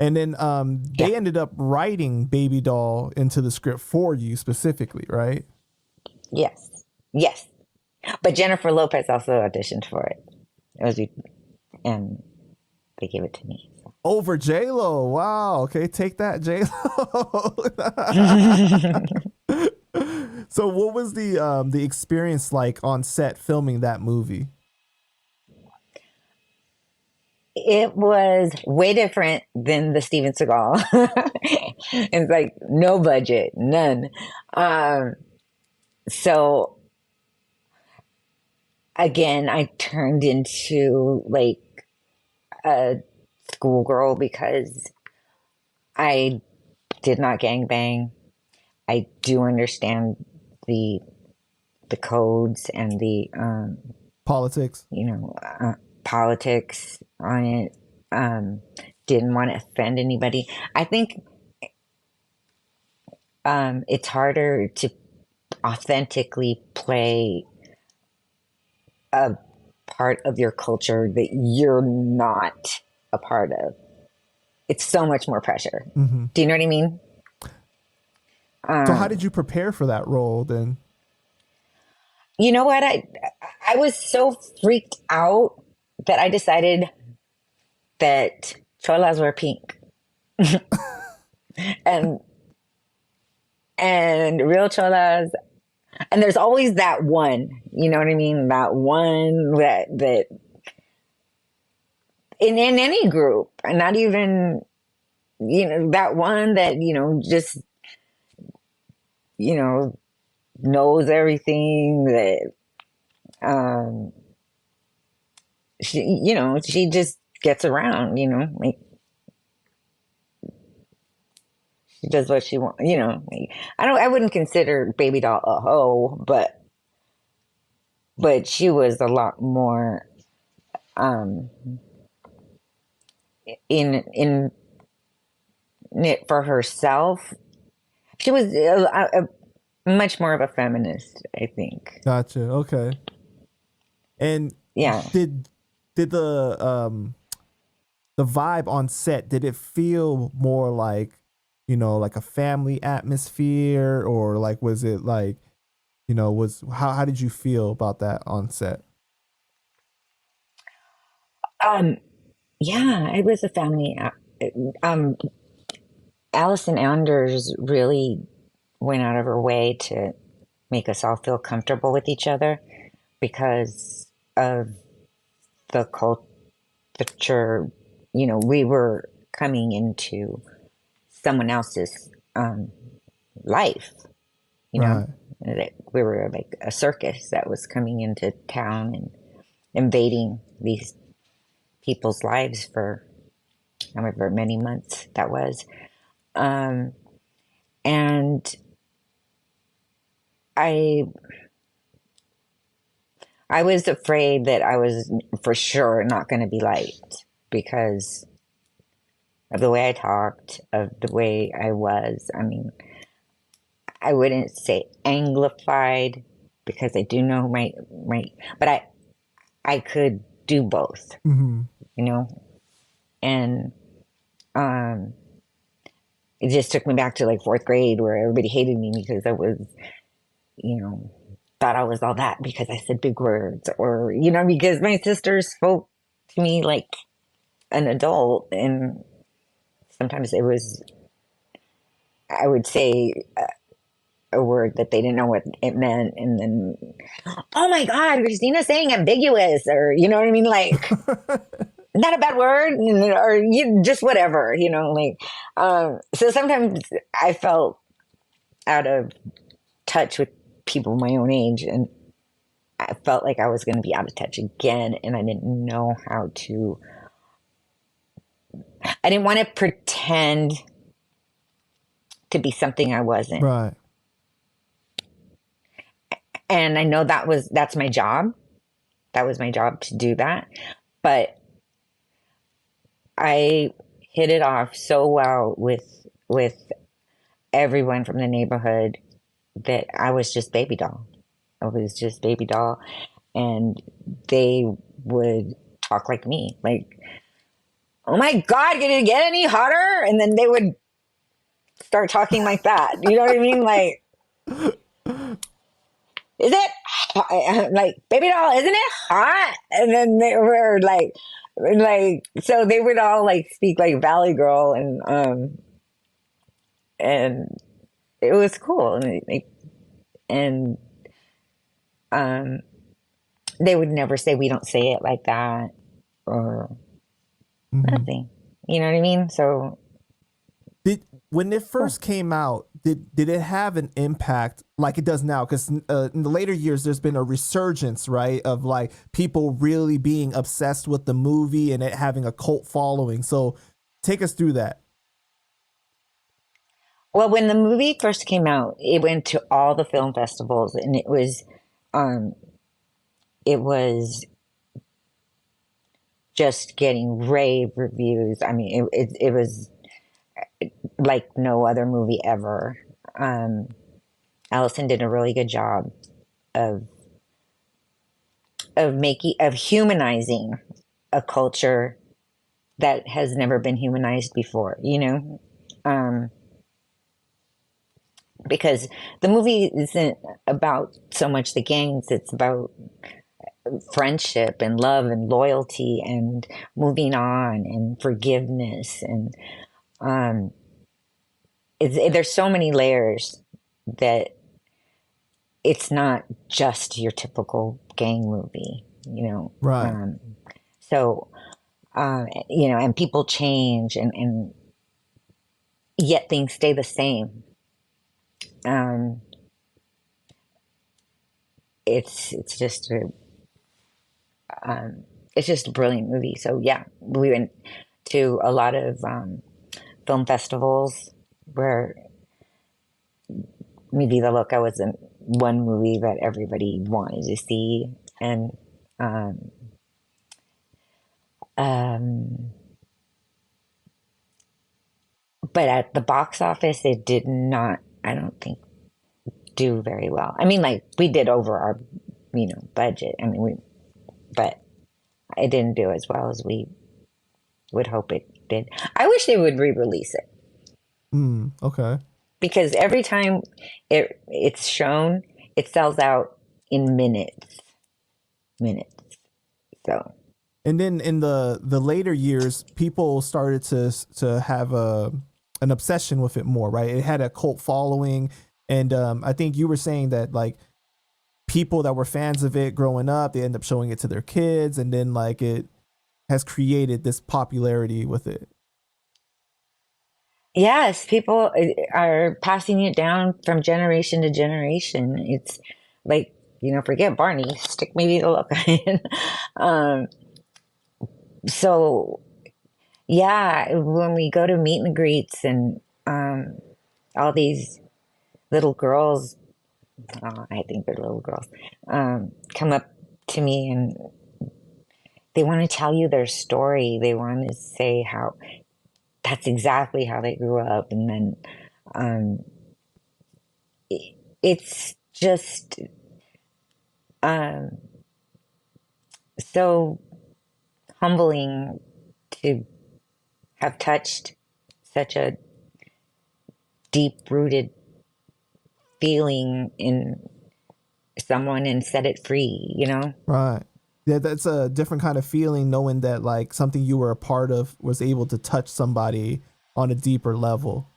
and then yeah, they ended up writing Babydoll into the script for you specifically, right? yes, yes. But Jennifer Lopez also auditioned for it. It was, and they gave it to me. So. Over J Lo. Wow. Okay, take that, J Lo. So, what was the experience like on set filming that movie? It was way different than the Steven Seagal. It's like no budget, none. Um, so again, I turned into like a schoolgirl because I did not gangbang. I do understand the the codes and the Politics. you know politics on it. Um, didn't want to offend anybody. I think it's harder to authentically play a part of your culture that you're not a part of. It's so much more pressure. Hmm. Do you know what I mean? So, how did you prepare for that role then? You know what? I was so freaked out that I decided that cholas were pink and real cholas. And there's always that one, you know what I mean? That one that in any group, and not even that one that just you know knows everything that um she just gets around, like she does what she wants, like, I wouldn't consider Babydoll a hoe, but she was a lot more um in it for herself. She was much more of a feminist, I think. Gotcha. Okay. And Yeah. did the vibe on set, did it feel more like, like a family atmosphere, or like was it like, was how did you feel about that on set? Um, yeah, it was a family. Um, Allison Anders really went out of her way to make us all feel comfortable with each other because of the culture. We were coming into someone else's life, Right. we were like a circus that was coming into town and invading these people's lives for however many months that was. Um, and I I was afraid that I was for sure not going to be liked because of the way I talked, of the way I was. I mean, I wouldn't say Anglified because I do know but I could do both, Mm-hmm. you know, and um, it just took me back to like fourth grade where everybody hated me because I was, you know, thought I was all that because I said big words, or you know, because my sister spoke to me like an adult, and sometimes it was, I would say a word that they didn't know what it meant, and then, oh my God, Christina's saying ambiguous, or you know what I mean, like not a bad word, or you just whatever, you know, like. So sometimes I felt out of touch with people my own age, and I felt like I was going to be out of touch again, and I didn't know how to. I didn't want to pretend to be something I wasn't. Right. And I know that's my job. That was my job to do that. But I hit it off so well with everyone from the neighborhood that I was just Babydoll. I was just Babydoll, and they would talk like me, like, "Oh my God, did it get any hotter?" And then they would start talking like that. You know what I mean? Like, is it hot? Like, Babydoll, isn't it hot? And then they were like, so they would all like speak like Valley Girl, and it was cool. And um, they would never say, "We don't say it like that," or Mm-hmm. nothing. You know what I mean? So, When it cool. first came out, did it have an impact like it does now? Because in the later years, there's been a resurgence, right, of like people really being obsessed with the movie and it having a cult following. So take us through that. Well, when the movie first came out, it went to all the film festivals, and um, it was just getting rave reviews. I mean, it was like no other movie ever. Um, Allison did a really good job of of humanizing a culture that has never been humanized before. You know, um, because the movie isn't about so much the gangs; it's about friendship and love and loyalty and moving on and forgiveness, and um, there's so many layers that it's not just your typical gang movie, you know. Right. So you know, and people change, and yet things stay the same. Um, it's just a it's just a brilliant movie. So yeah, we went to a lot of film festivals where Vida Loca was one movie that everybody wanted to see, and um, um, but at the box office, it did not. I don't think do very well. I mean, like we did over our, you know, budget. I mean, but it didn't do as well as we would hope it did. I wish they would re-release it Okay. because every time it's shown, it sells out in minutes. So And then in the later years, people started to have an obsession with it more, right? It had a cult following, and I think you were saying that like people that were fans of it growing up, they end up showing it to their kids, and then like it has created this popularity with it. yes, people are passing it down from generation to generation. It's like, you know, forget Barney, stick maybe the look. um, so yeah, when we go to meet and greets, and all these little girls, I think they're little girls, come up to me, and they want to tell you their story. They want to say how that's exactly how they grew up. And then um, it's just um, so humbling to have touched such a deep rooted feeling in someone and set it free, you know? Right. Yeah, that's a different kind of feeling knowing that like something you were a part of was able to touch somebody on a deeper level.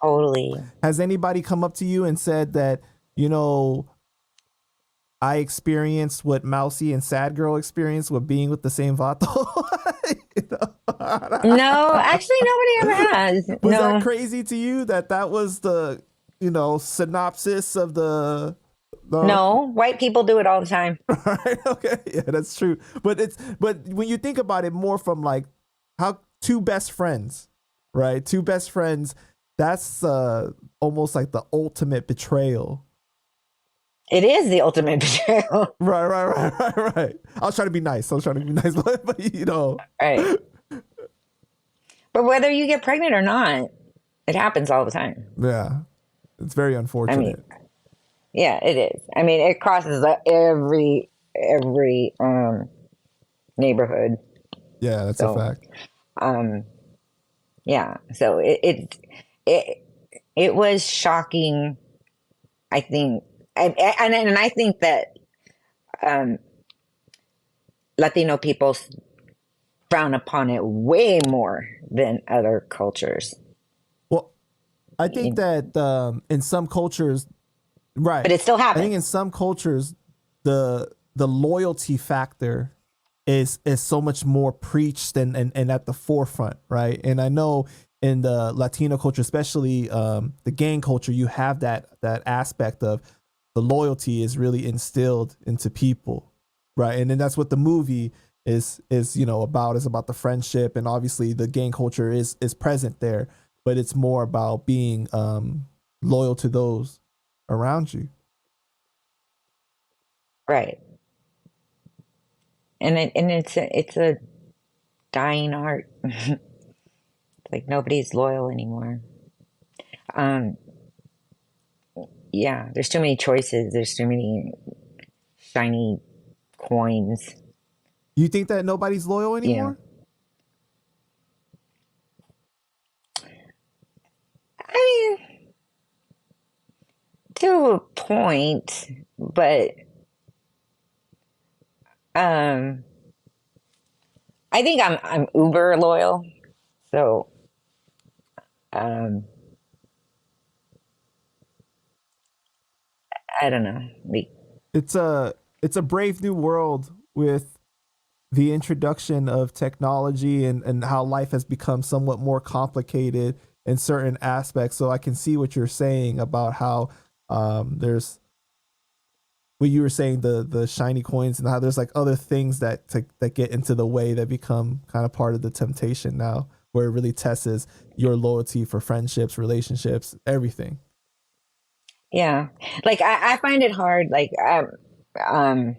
Totally. Has anybody come up to you and said that, you know, I experienced what Mousy and Sad Girl experienced with being with the same vato? You know? No, actually, nobody ever has. Was that No, crazy to you that that was the, you know, synopsis of the no, white people do it all the time. right? Okay, yeah, that's true. But when you think about it more from like how two best friends, right? Two best friends, that's almost like the ultimate betrayal. It is the ultimate betrayal. Right. I was trying to be nice. But you know, Right. But whether you get pregnant or not, it happens all the time. yeah, it's very I mean, unfortunate. yeah, it is. I mean, it crosses every neighborhood. Yeah, that's a So, fact. um, yeah. So it it was shocking. I think, and I think that um, Latino people frown upon it way more than other cultures. Well, I think that in some cultures, right? But it still I think happens. in some cultures, the loyalty factor is so much more preached and at the forefront, right? And I know in the Latino culture, especially the gang culture, you have that aspect of the loyalty is really instilled into people, right? And then that's what the movie is you know about, is about the friendship, and obviously the gang culture is present there, but it's more about being loyal to those around you. Right. And it's a dying art. Like nobody's loyal anymore. Um, yeah, there's too many choices. There's too many shiny coins. You think that nobody's loyal You know, anymore? I mean, to a point, but um, I think I'm uber loyal. So um, I don't know. Like, It's a brave new world with the introduction of technology and how life has become somewhat more complicated in certain aspects. So I can see what you're saying about how there's what you were saying, the shiny coins, and how there's like other things that get into the way that become kind of part of the temptation now, where it really tests your loyalty for friendships, relationships, everything. yeah, like I find it hard, like um,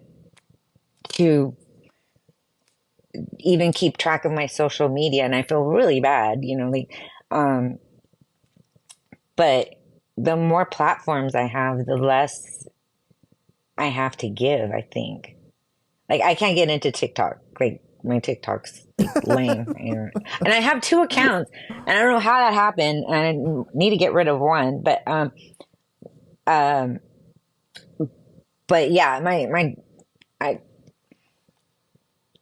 to even keep track of my social media, and I feel really bad, you know, like, um, but the more platforms I have, the less I have to give, I think. Like, I can't get into TikTok. Like, my TikTok's like lame. And I have two accounts, and I don't know how that happened. And I need to get rid of one. Um, but yeah, I,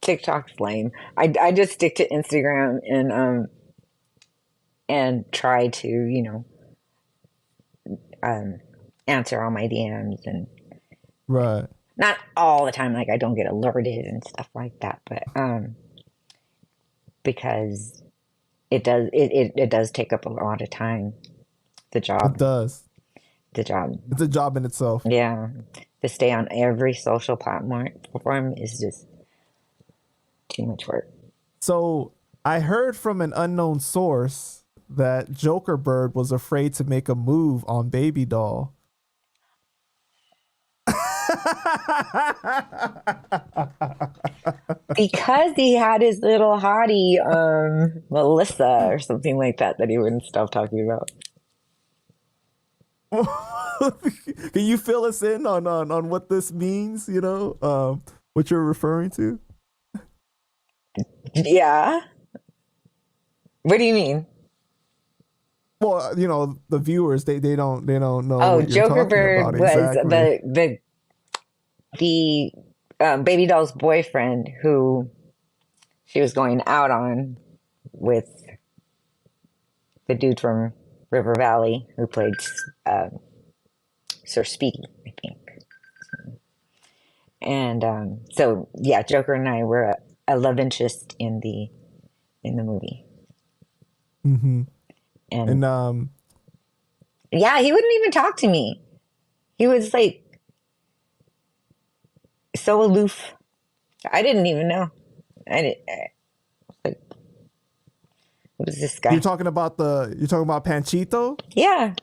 TikTok's lame. I just stick to Instagram and try to, you know, um, answer all my DMs, and Right. not all the time. Like, I don't get alerted and stuff like that, but because it does take up a lot of time. The It job, does. the job, It's a job in itself. yeah. To stay on every social platform is just too much work. So I heard from an unknown source that Joker Bird was afraid to make a move on Babydoll. Because he had his little hottie, Melissa or something like that, that he wouldn't stop talking about. Can you fill us in on what this means? What you're referring to? Yeah. What do you mean? Well, the viewers they don't know Oh, what you're Joker talking Bird about was exactly. the Babydoll's boyfriend who she was going out on with the dude from River Valley who played uh, Sir Speedy, I think. And so yeah, Joker and I were a love interest in the movie. Hmm. And And yeah, he wouldn't even talk to me. He was like so aloof. I didn't even know. Like, what was this you're guy? talking about Panchito? Yeah.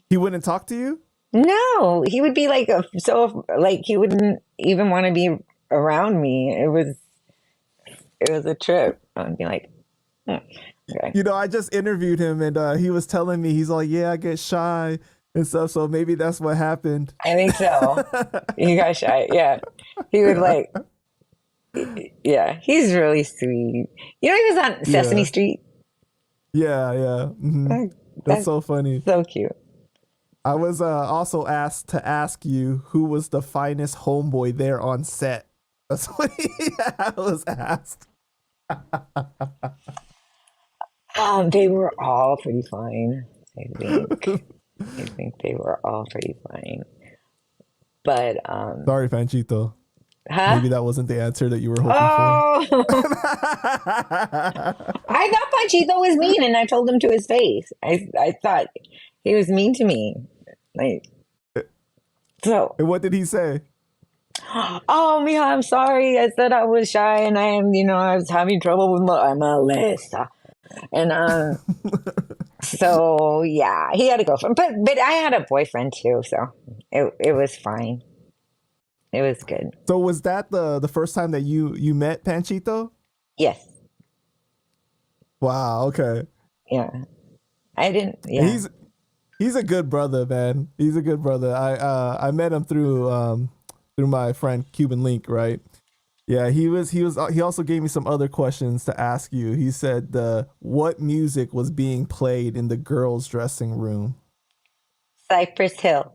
He wouldn't talk to you? No, he would be like so like he wouldn't even want to be around me. It was a trip. I'd be like, hmm, okay. I just interviewed him and he was telling me he's like, yeah, I get shy and stuff. So maybe that's what happened. I think so. You got shy. Yeah. He would like, yeah, he's really sweet. He was on Sesame Yeah, Street. yeah, yeah. That's That's so funny. so cute. I was also asked to ask you who was the finest homeboy there on set. That's what I was asked. They were all pretty fine, I think. I think they were all pretty fine. But, Sorry, Panchito. huh? Maybe that wasn't the answer that you were hoping for. Oh, I thought Panchito was mean, and I told him to his face. I thought he was mean to me. Like, so, And what did he say? oh, Mija, I'm sorry. I said I was shy, and I was having trouble with my Melissa. And, so yeah, he had a girlfriend, but I had a boyfriend too, so it was fine. It was good. So was that the first time that you met Panchito? Yes, Wow. Okay. yeah. I didn't. And Yeah, he's a good brother, man. He's a good brother. I met him through my friend Cuban Link, right? Yeah, he also gave me some other questions to ask you. He said what music was being played in the girls' dressing room Cypress Hill.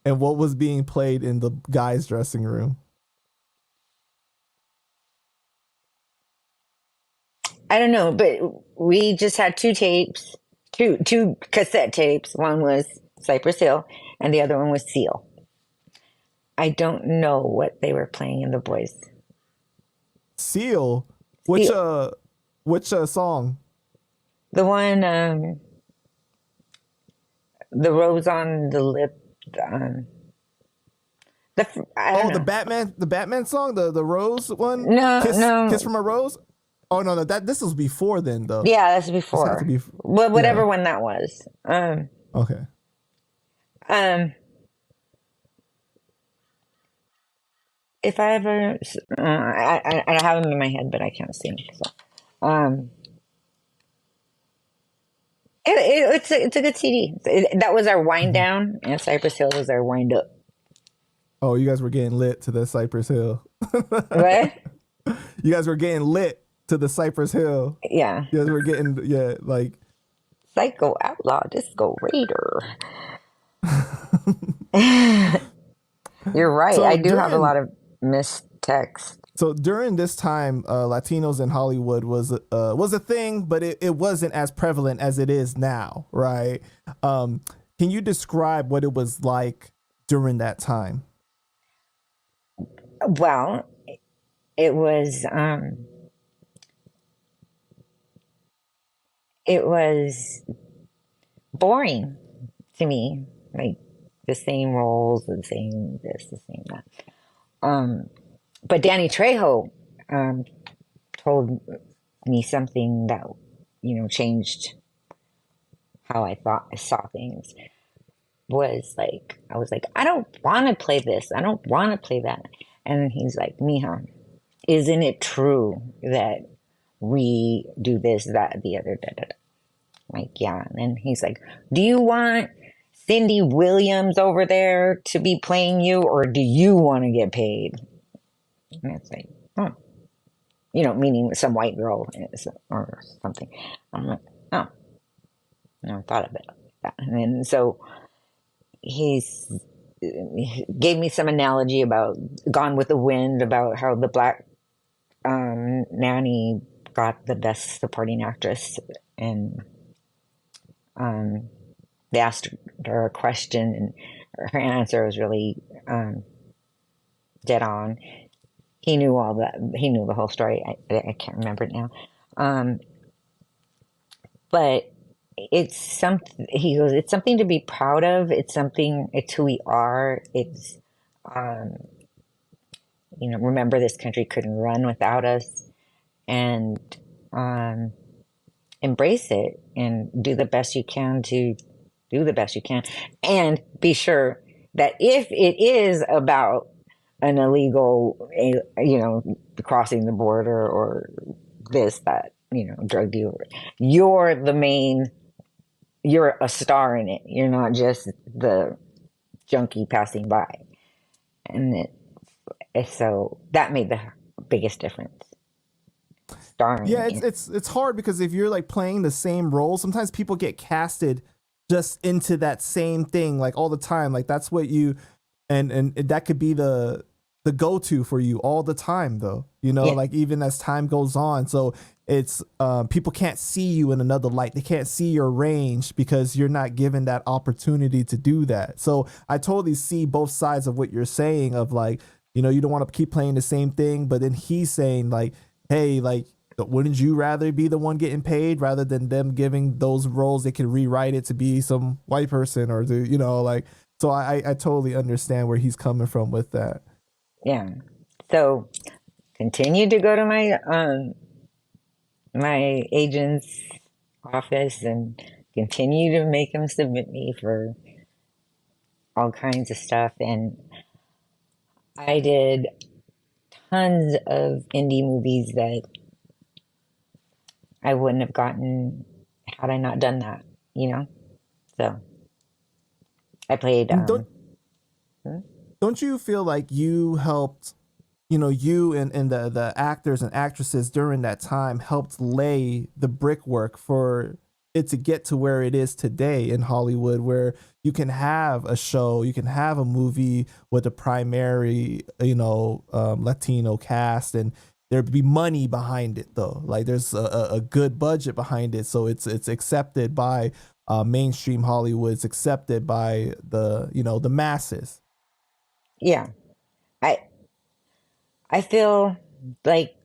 and what was being played in the guys' dressing room. I don't know, but we just had two tapes, two cassette tapes. One was Cypress Hill, and the other one was Seal. I don't know what they were playing in the boys. Seal, Seal. which song? The one, the rose on the lip. Um, I don't Oh, know. The Batman song, the Rose one, No, no. Kiss from a Rose. Oh no, this was before then though. Yeah, that's This had to before. be, Well, yeah. whatever one that was. Okay. Um, if I ever, I have them in my head, but I can't sing. So, um, it's a good CD. That was our wind Mhm. down, and Cypress Hill was our wind up. Oh, you guys were getting lit to the Cypress Hill. What? You guys were getting lit to the Cypress Hill. Yeah. You guys were getting, yeah, like. Psycho Outlaw Disco Raider. You're right. I So do have a during lot of missed texts. so during this time, Latinos in Hollywood was a thing, but it wasn't as prevalent as it is now, right? Can you describe what it was like during that time? Well, it was it was boring to me. Like the same roles, the same this, the same that. But Danny Trejo told me something that changed how I saw things. was like, I was like, I don't want to play this. I don't want to play that. And then he's like, Mija, isn't it true that we do this, that, the other, da, da, da. Like, yeah. And then he's like, do you want Cindy Williams over there to be playing you, or do you want to get paid? And it's like, oh, meaning some white girl or something. I'm like, oh, I never thought of it like that. And then so he gave me some analogy about Gone with the Wind, about how the black nanny got the best supporting actress, and they asked her a question, and her answer was really dead on. He knew all that. He knew the whole story. I can't remember it now. But it's something. He goes, it's something to be proud of. It's something. It's who we are. It's remember, this country couldn't run without us, and embrace it and do the best you can to do the best you can, and be sure that if it is about an illegal, crossing the border or this, that, drug dealer, you're a star in it. You're not just the junkie passing by. And so that made the biggest difference. Starring. Yeah, it's hard because if you're like playing the same role, sometimes people get casted just into that same thing like all the time. Like that's what you and that could be the go-to for you all the time though. Like even as time goes on. So it's people can't see you in another light. They can't see your range because you're not given that opportunity to do that. So I totally see both sides of what you're saying of like, you don't want to keep playing the same thing, but then he's saying like, hey, like, wouldn't you rather be the one getting paid rather than them giving those roles? They can rewrite it to be some white person or to, like, so I totally understand where he's coming from with that. Yeah. So continue to go to my agent's office and continue to make him submit me for all kinds of stuff. And I did tons of indie movies that I wouldn't have gotten had I not done that, So I played. Don't you feel like you helped, you and the actors and actresses during that time helped lay the brickwork for it to get to where it is today in Hollywood, where you can have a show, you can have a movie with a primary, Latino cast, and there'd be money behind it though. Like there's a good budget behind it, so it's accepted by mainstream Hollywood. It's accepted by the masses. Yeah, I feel like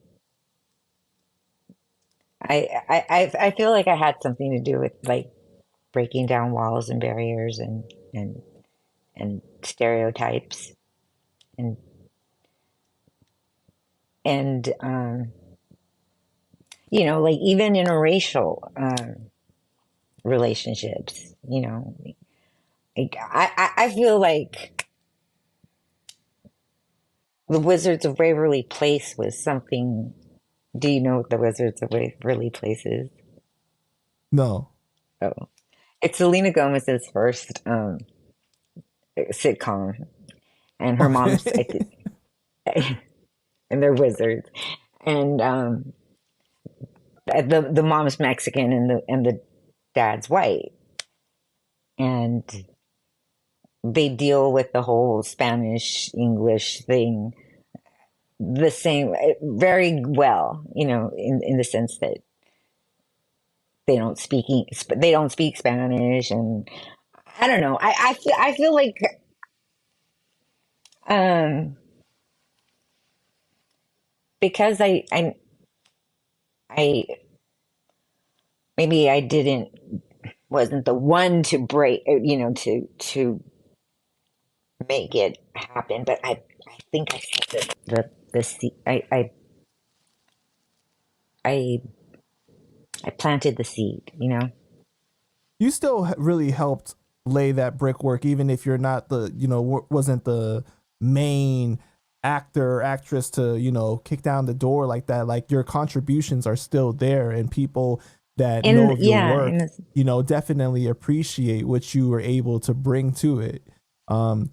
I feel like I had something to do with like breaking down walls and barriers and stereotypes and like even interracial relationships, like I feel like the Wizards of Waverly Place was something. Do you know what the Wizards of Waverly Place is? No. Oh, it's Selena Gomez's first sitcom, and her mom's and they're wizards, and the mom's Mexican and the dad's white, and they deal with the whole Spanish English thing the same very well, in the sense that they don't speak Spanish, and I don't know. I feel like because I maybe I wasn't the one to break, to make it happen, but I think I said the seed. I planted the seed, You still really helped lay that brickwork, even if you're not the, wasn't the main actor or actress to, kick down the door like that. Like your contributions are still there, and people that know And of your yeah, work, and it's, definitely appreciate what you were able to bring to it. Um,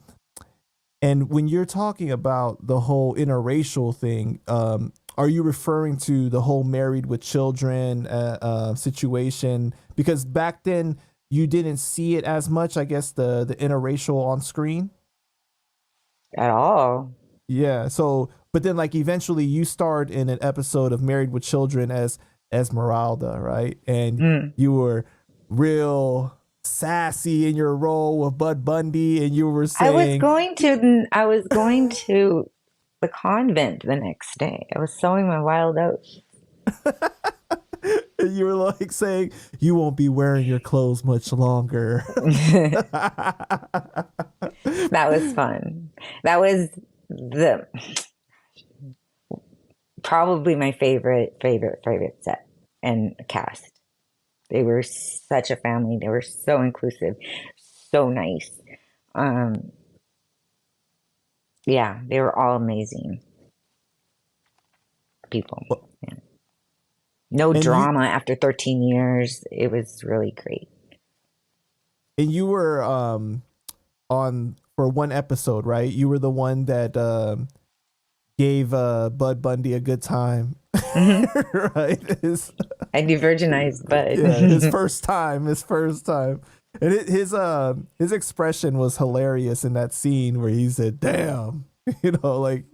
and when you're talking about the whole interracial thing, are you referring to the whole married with children situation? Because back then you didn't see it as much, I guess, the interracial on screen. at all. Yeah. So, but then like eventually you starred in an episode of Married with Children as Esmeralda, right? And Mm. you were real sassy in your role with Bud Bundy, and you were saying, I was going to the convent the next day. I was sowing my wild oats. you were like saying, you won't be wearing your clothes much longer. That was fun. That was the probably my favorite set and cast. They were such a family. They were so inclusive, so nice. Um, yeah, they were all amazing people. Yeah. No and you drama after 13 years. It was really great. and you were on for one episode, right? You were the one that gave Bud Bundy a good time, Hmm. right? I de-virginized His Bud. first time, and his expression was hilarious in that scene where he said, "Damn," like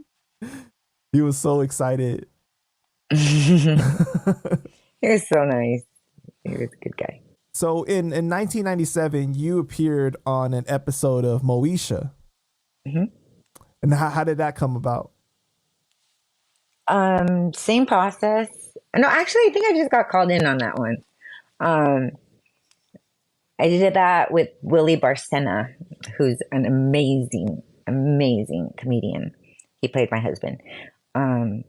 he was so excited. He was so nice. He was a good guy. So in 1997, you appeared on an episode of Moesha, Hmm. and how did that come about? Same process. No, actually, I think I just got called in on that one. Um, I did that with Willie Barcena, who's an amazing, amazing comedian. He played my husband. Um,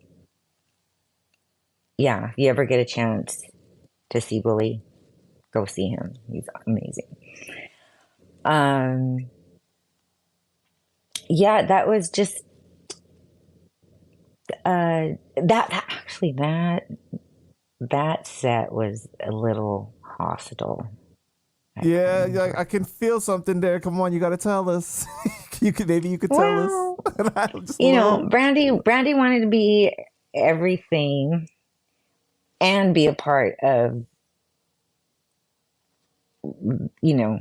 yeah, if you ever get a chance to see Willie, go see him. He's amazing. Um, yeah, that was just that set was a little hostile at Yeah, times. yeah, I can feel something there. Come on, you got to tell us. Maybe you could tell us. Well, Just a little. Brandy wanted to be everything and be a part of, you know,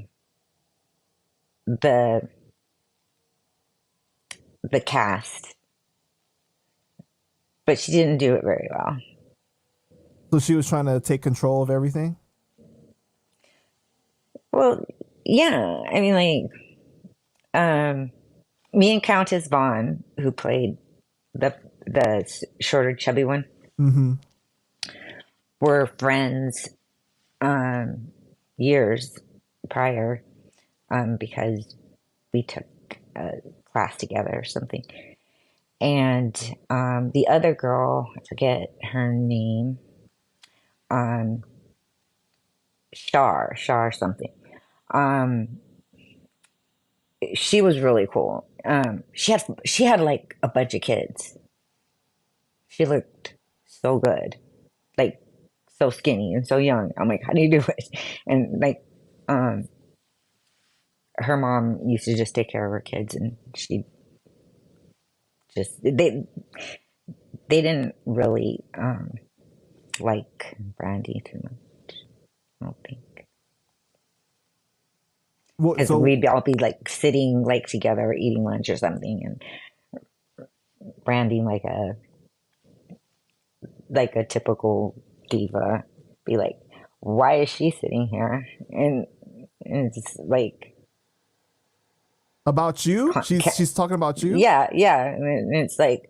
the the cast, but she didn't do it very well. So she was trying to take control of everything. Well, yeah, I mean, um, me and Countess Vaughn, who played the shorter, chubby one, Mm-hmm. were friends years prior because we took a class together or something. And the other girl, I forget her name, um, Shar something. Um, she was really cool. She had like a bunch of kids. She looked so good, like so skinny and so young. I'm like, how do you do it? And like, um, her mom used to just take care of her kids, and she just they didn't really like Brandy too much. I don't think Well, because so we'd all be like sitting like together eating lunch or something, and Brandy like a typical diva be like, why is she sitting here? And it's like, about you, she's talking about you. yeah, and it's like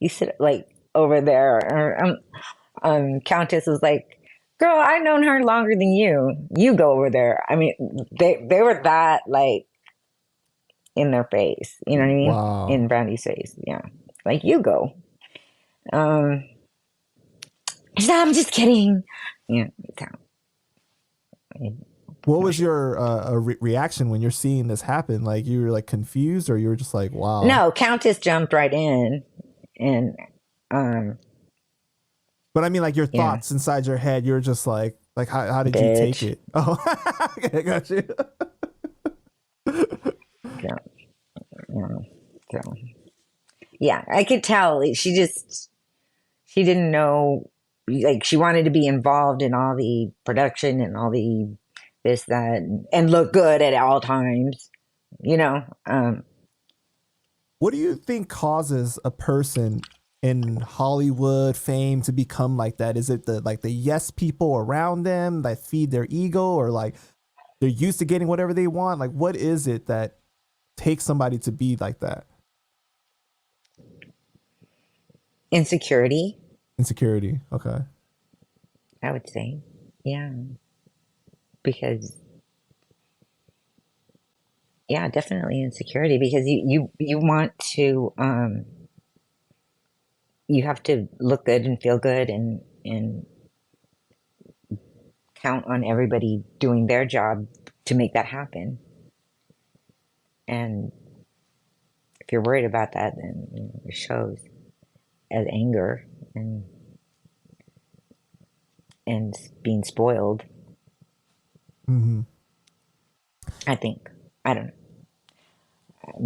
you sit like over there, or Countess was like, girl, I've known her longer than you. You go over there. I mean, they were that like in their face, you know what I mean? In Wow. Brandy's face, yeah. Like you go. Um, she said, I'm just kidding. Yeah, so, What was your reaction when you're seeing this happen? Like you were like confused, or you were just like, wow. No, Countess jumped right in, and um, But I mean, like your yeah, thoughts inside your head, you're just like how did you take bitch. it? Oh, okay, got you. So, yeah, so yeah, I could tell she didn't know, like she wanted to be involved in all the production and all the this that and look good at all times, you know. What do you think causes a person in Hollywood fame to become like that? Is it the yes people around them that feed their ego, or like they're used to getting whatever they want? Like what is it that takes somebody to be like that? Insecurity, Insecurity. Okay. I would say, yeah, because yeah, definitely insecurity because you want to you have to look good and feel good and count on everybody doing their job to make that happen. And if you're worried about that, then it shows as anger and being spoiled. Mm-hmm. I think, I don't know.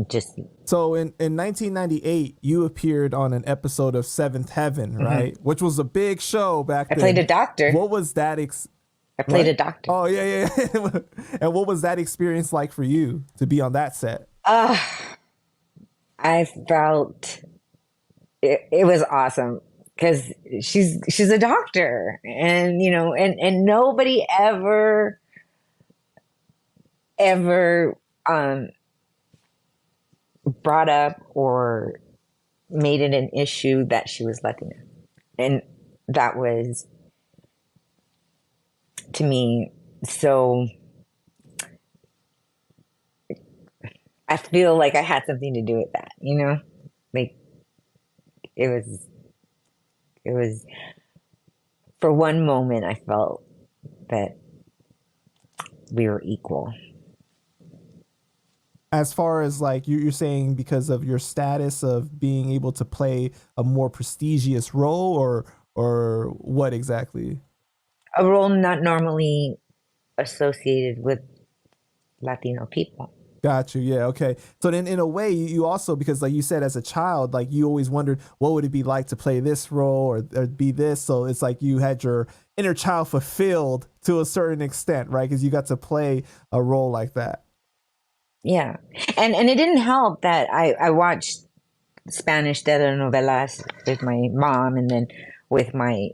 Just So in 1998, you appeared on an episode of Seventh Heaven, mhm. right? Which was a big show back I played then. a doctor. What was that? I played a What? doctor. Oh yeah, yeah. And what was that experience like for you to be on that set? Uh, I felt it was awesome because she's a doctor, and and nobody ever um, brought up or made it an issue that she was Latina, and that was to me so. I feel like I had something to do with that, like it was it was for one moment I felt that we were equal. As far as like you're saying because of your status of being able to play a more prestigious role, or what exactly? A role not normally associated with Latino people. Got you. Yeah. Okay. So then, in a way, you also, because like you said, as a child, like you always wondered what would it be like to play this role, or be this. So it's like you had your inner child fulfilled to a certain extent, right? Because you got to play a role like that. Yeah, and it didn't help that I watched Spanish telenovelas with my mom, and then with my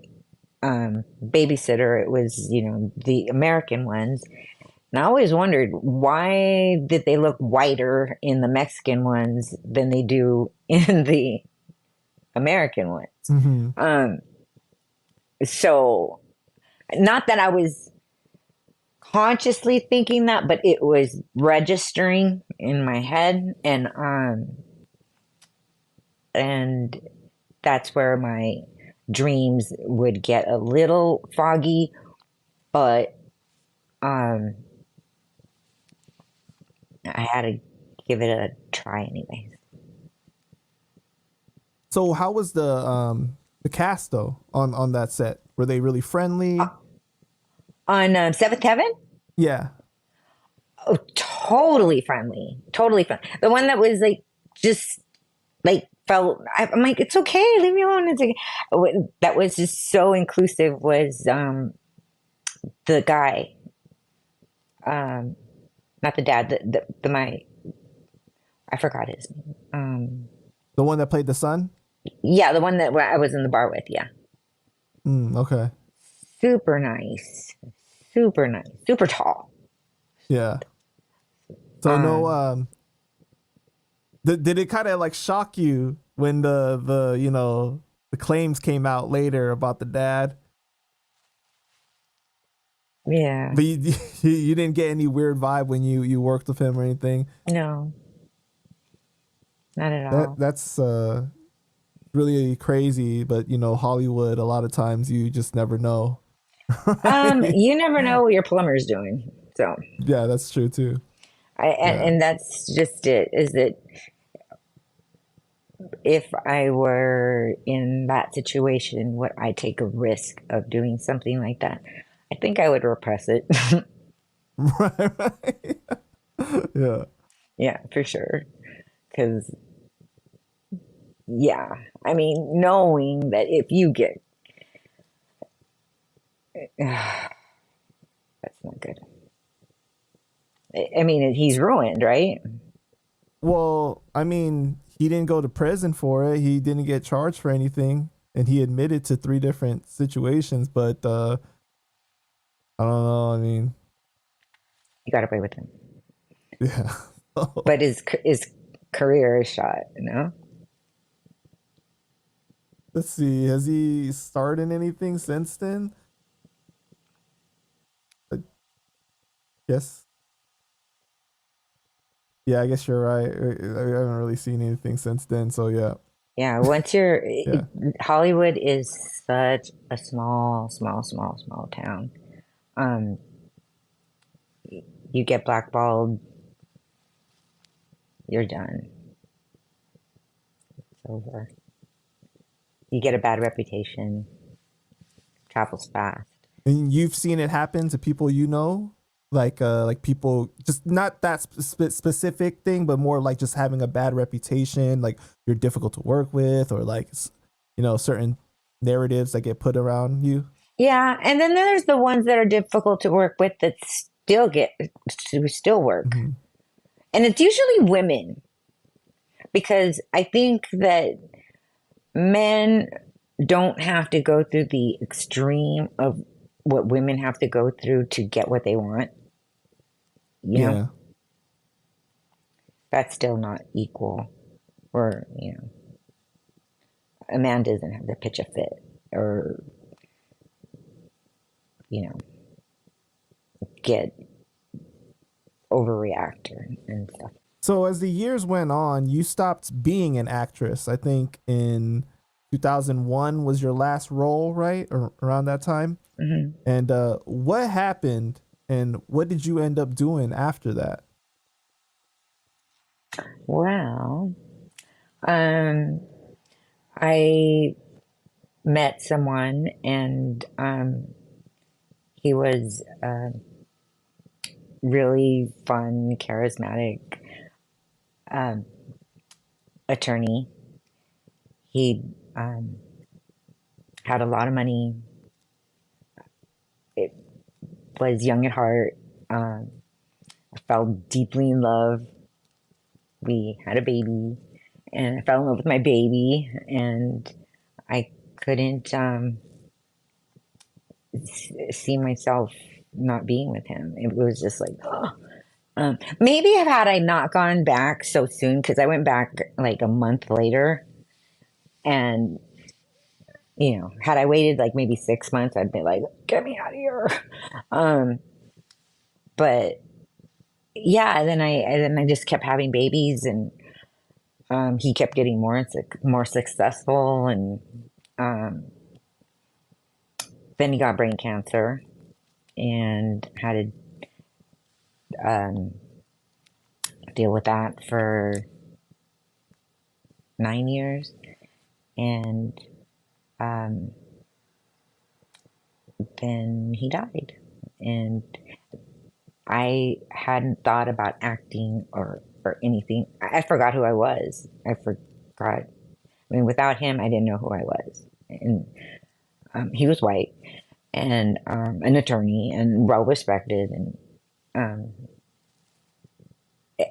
babysitter, it was the American ones. And I always wondered, why did they look whiter in the Mexican ones than they do in the American ones? Mm-hmm. So, not that I was consciously thinking that, but it was registering in my head, and that's where my dreams would get a little foggy, but um, I had to give it a try anyways. So how was the cast though on that set? Were they really friendly? On Seventh Heaven, Yeah. oh, totally friendly, totally friendly. The one that was like just like felt. I'm like, it's okay, leave me alone. It's okay. That was just so inclusive. Was the guy, not the dad, the my I forgot his name. The one that played the son? Yeah, the one that I was in the bar with. Yeah, Okay. super nice, super nice, super tall. Yeah. So no did it kind of like shock you when the claims came out later about the dad? Yeah, But you didn't get any weird vibe when you worked with him or anything? no, not at That all. that's really crazy, but Hollywood, a lot of times you just never know. You never know what your plumber's doing. So, Yeah, that's true too. Yeah. and that's just it, is that if I were in that situation, would I take a risk of doing something like that? I think I would repress it. Right, right. Yeah. Yeah, for sure. Because, yeah, I mean, knowing that if you get, that's not good. I mean, he's ruined, right? Well, I mean, he didn't go to prison for it. He didn't get charged for anything, and he admitted to three different situations. But I don't know. I mean, You got to play with him. yeah. But his career is shot, you know? Let's see. Has he started anything since then? I guess. Yeah, I guess you're right. I haven't really seen anything since then. So yeah, Yeah, once you're, yeah, Hollywood is such a small town. Um, you get blackballed, you're done. It's over. You get a bad reputation, travels fast. and you've seen it happen to people you know, like people just not that specific thing, but more like just having a bad reputation, like you're difficult to work with, or like certain narratives that get put around you. Yeah, and then there's the ones that are difficult to work with that still work. Hmm. And it's usually women because I think that men don't have to go through the extreme of what women have to go through to get what they want. You know, Yeah, that's still not equal. Or, a man doesn't have to pitch a fit or, you know, get overreact and stuff. so as the years went on, you stopped being an actress. I think in 2001 was your last role, right? Or around that time. Hmm. And what happened and what did you end up doing after that? Well, um, I met someone and he was really fun, charismatic um, attorney. He had a lot of money. It was young at heart. I fell deeply in love. We had a baby, and I fell in love with my baby, and I couldn't see myself not being with him. It was just like, maybe had I not gone back so soon, because I went back like a month later, and had I waited like maybe 6 months, I'd be like, get me out of here. Um, but yeah, then I just kept having babies, and he kept getting more successful, and um, then he got brain cancer and had to deal with that for 9 years, and um, then he died, and I hadn't thought about acting or anything. I forgot who I was. I forgot. I mean, without him, I didn't know who I was. And he was white and an attorney and well respected. And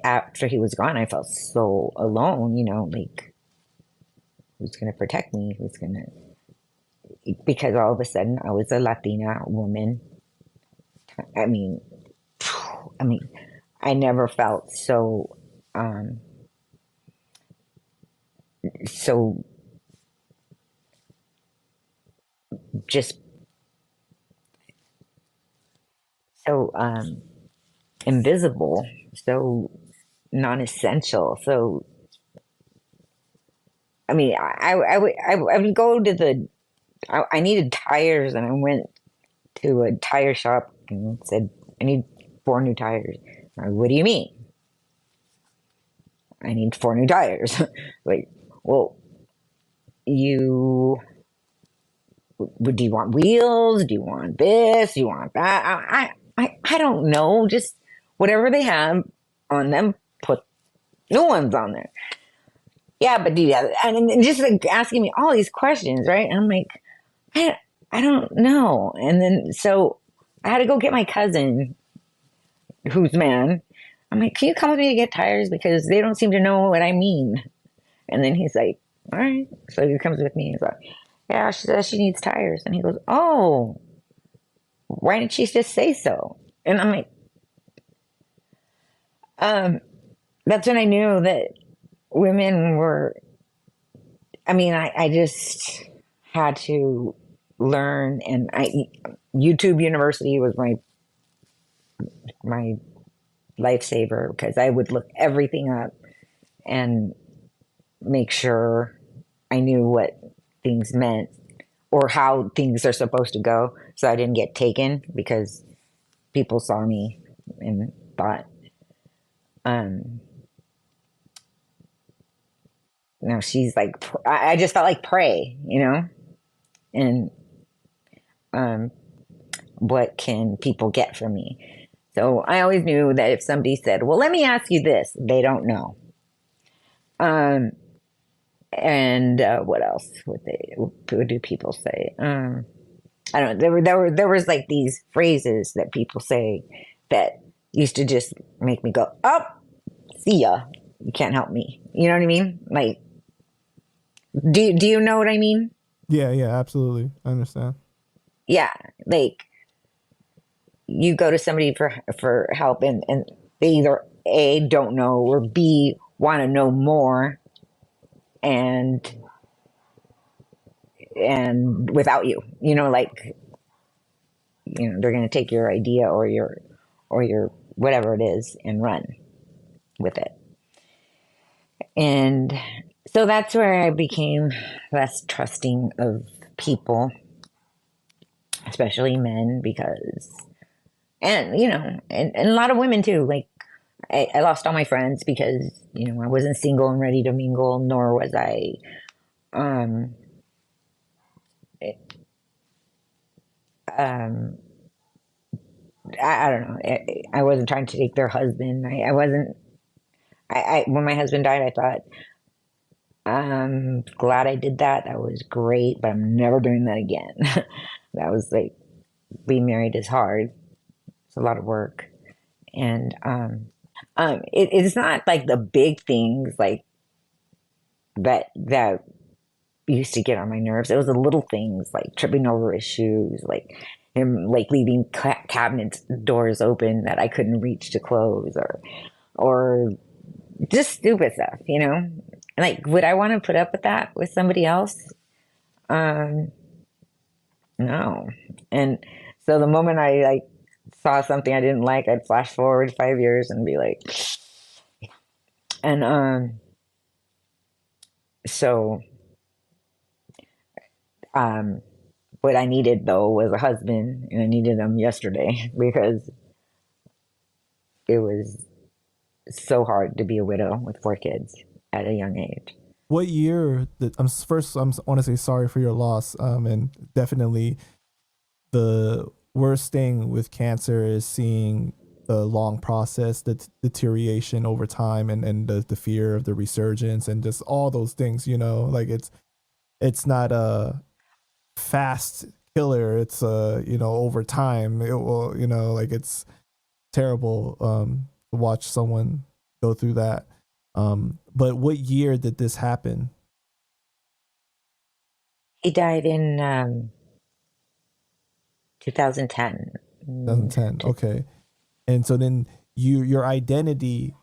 after he was gone, I felt so alone. Like who's going to protect me? Who's going to? Because all of a sudden, I was a Latina woman. I mean, I mean, I never felt um, so just so invisible, so non-essential. So I mean, I would go to I needed tires, and I went to a tire shop and said, I need 4 new tires. I'm like, what do you mean? I need 4 new tires. Like, well, you, do you want wheels? Do you want this? Do you want that? I don't know. Just whatever they have on them, put new ones on there. Yeah, but do you have, and just like asking me all these questions, right? And I'm like, I don't know. And then, so I had to go get my cousin, who's man. I'm like, can you come with me to get tires? Because they don't seem to know what I mean. And then he's like, all right. So he comes with me. He's like, yeah, she says she needs tires. And he goes, oh, why didn't she just say so? And I'm like, that's when I knew that women were, I mean, I just had to learn. And YouTube University was my lifesaver, because I would look everything up and make sure I knew what things meant or how things are supposed to go, so I didn't get taken because people saw me and thought, no, she's like, I just felt like prey, and what can people get from me? So I always knew that if somebody said, well, let me ask you this, they don't know. And what else what do people say? I don't know. There was like these phrases that people say that used to just make me go, oh, see ya. You can't help me. You know what I mean? Like, do you know what I mean? Yeah, absolutely. I understand. Yeah, like you go to somebody for help, and they either A, don't know, or B, want to know more, and without you, like, they're going to take your idea or your whatever it is and run with it. And so that's where I became less trusting of people, especially men, because, and a lot of women too. Like, I lost all my friends because I wasn't single and ready to mingle, nor was I um um I don't know. I wasn't trying to take their husband. I wasn't. When my husband died, I thought, I'm glad I did that. That was great, but I'm never doing that again. That was like, being married is hard. It's a lot of work, and it's not like the big things like that used to get on my nerves. It was the little things like tripping over his shoes, like him like leaving cabinet doors open that I couldn't reach to close, or just stupid stuff, Like, would I want to put up with that with somebody else? No. And so the moment I like saw something I didn't like, I'd flash forward 5 years and be like, and so what I needed though was a husband, and I needed him yesterday because it was so hard to be a widow with 4 kids at a young age. What year I want to say sorry for your loss. And definitely the worst thing with cancer is seeing the long process, the deterioration over time, and the fear of the resurgence and just all those things, like it's not a fast killer. It's over time it will, like it's terrible to watch someone go through that. But what year did this happen? He died in 2010. 2010. Okay. And so then your identity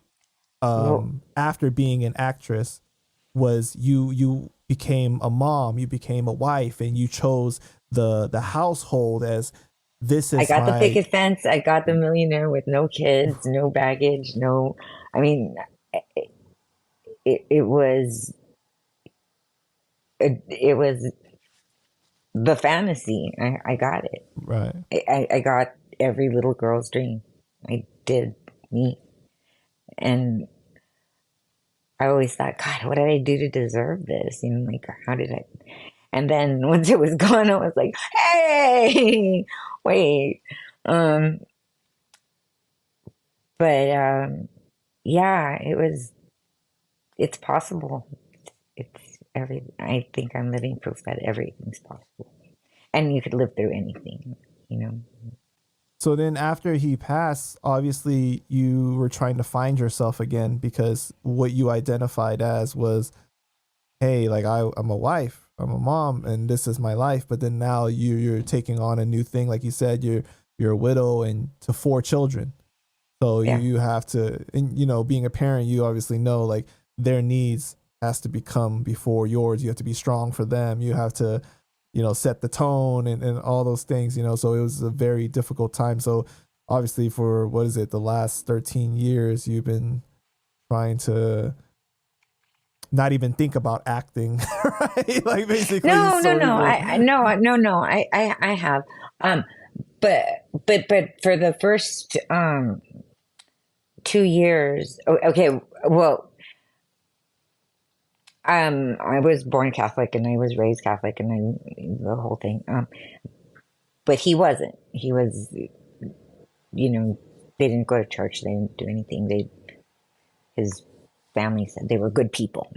Well, after being an actress was you became a mom, you became a wife, and you chose the household as this I is got the my picket fence. I got the millionaire with no kids, no baggage, no. I mean, it was it was the fantasy. I got it. right. I got every little girl's dream. I did me. And I always thought, God, what did I do to deserve this? You know, like, how did I? And then once it was gone, I was like, hey, wait. Um, but yeah, it's possible. It's I think I'm living proof that everything's possible. And you could live through anything, you know? So then after he passed, obviously you were trying to find yourself again because what you identified as was, hey, like I'm a wife, I'm a mom, and this is my life. But then now you're taking on a new thing. Like you said, you're a widow and to 4 children. So Yeah. you have to, and you know, being a parent, you obviously know like their needs has to become before yours. You have to be strong for them. You have to, you know, set the tone and all those things, you know. So it was a very difficult time. So obviously for what is it, the last 13 years, you've been trying to not even think about acting, right? Like basically No, no, so no. people No. I have. Um, but but for the first 2 years, okay. Well, I was born Catholic and I was raised Catholic and the whole thing. But he wasn't. He was, you know, they didn't go to church. They didn't do anything. His family said they were good people.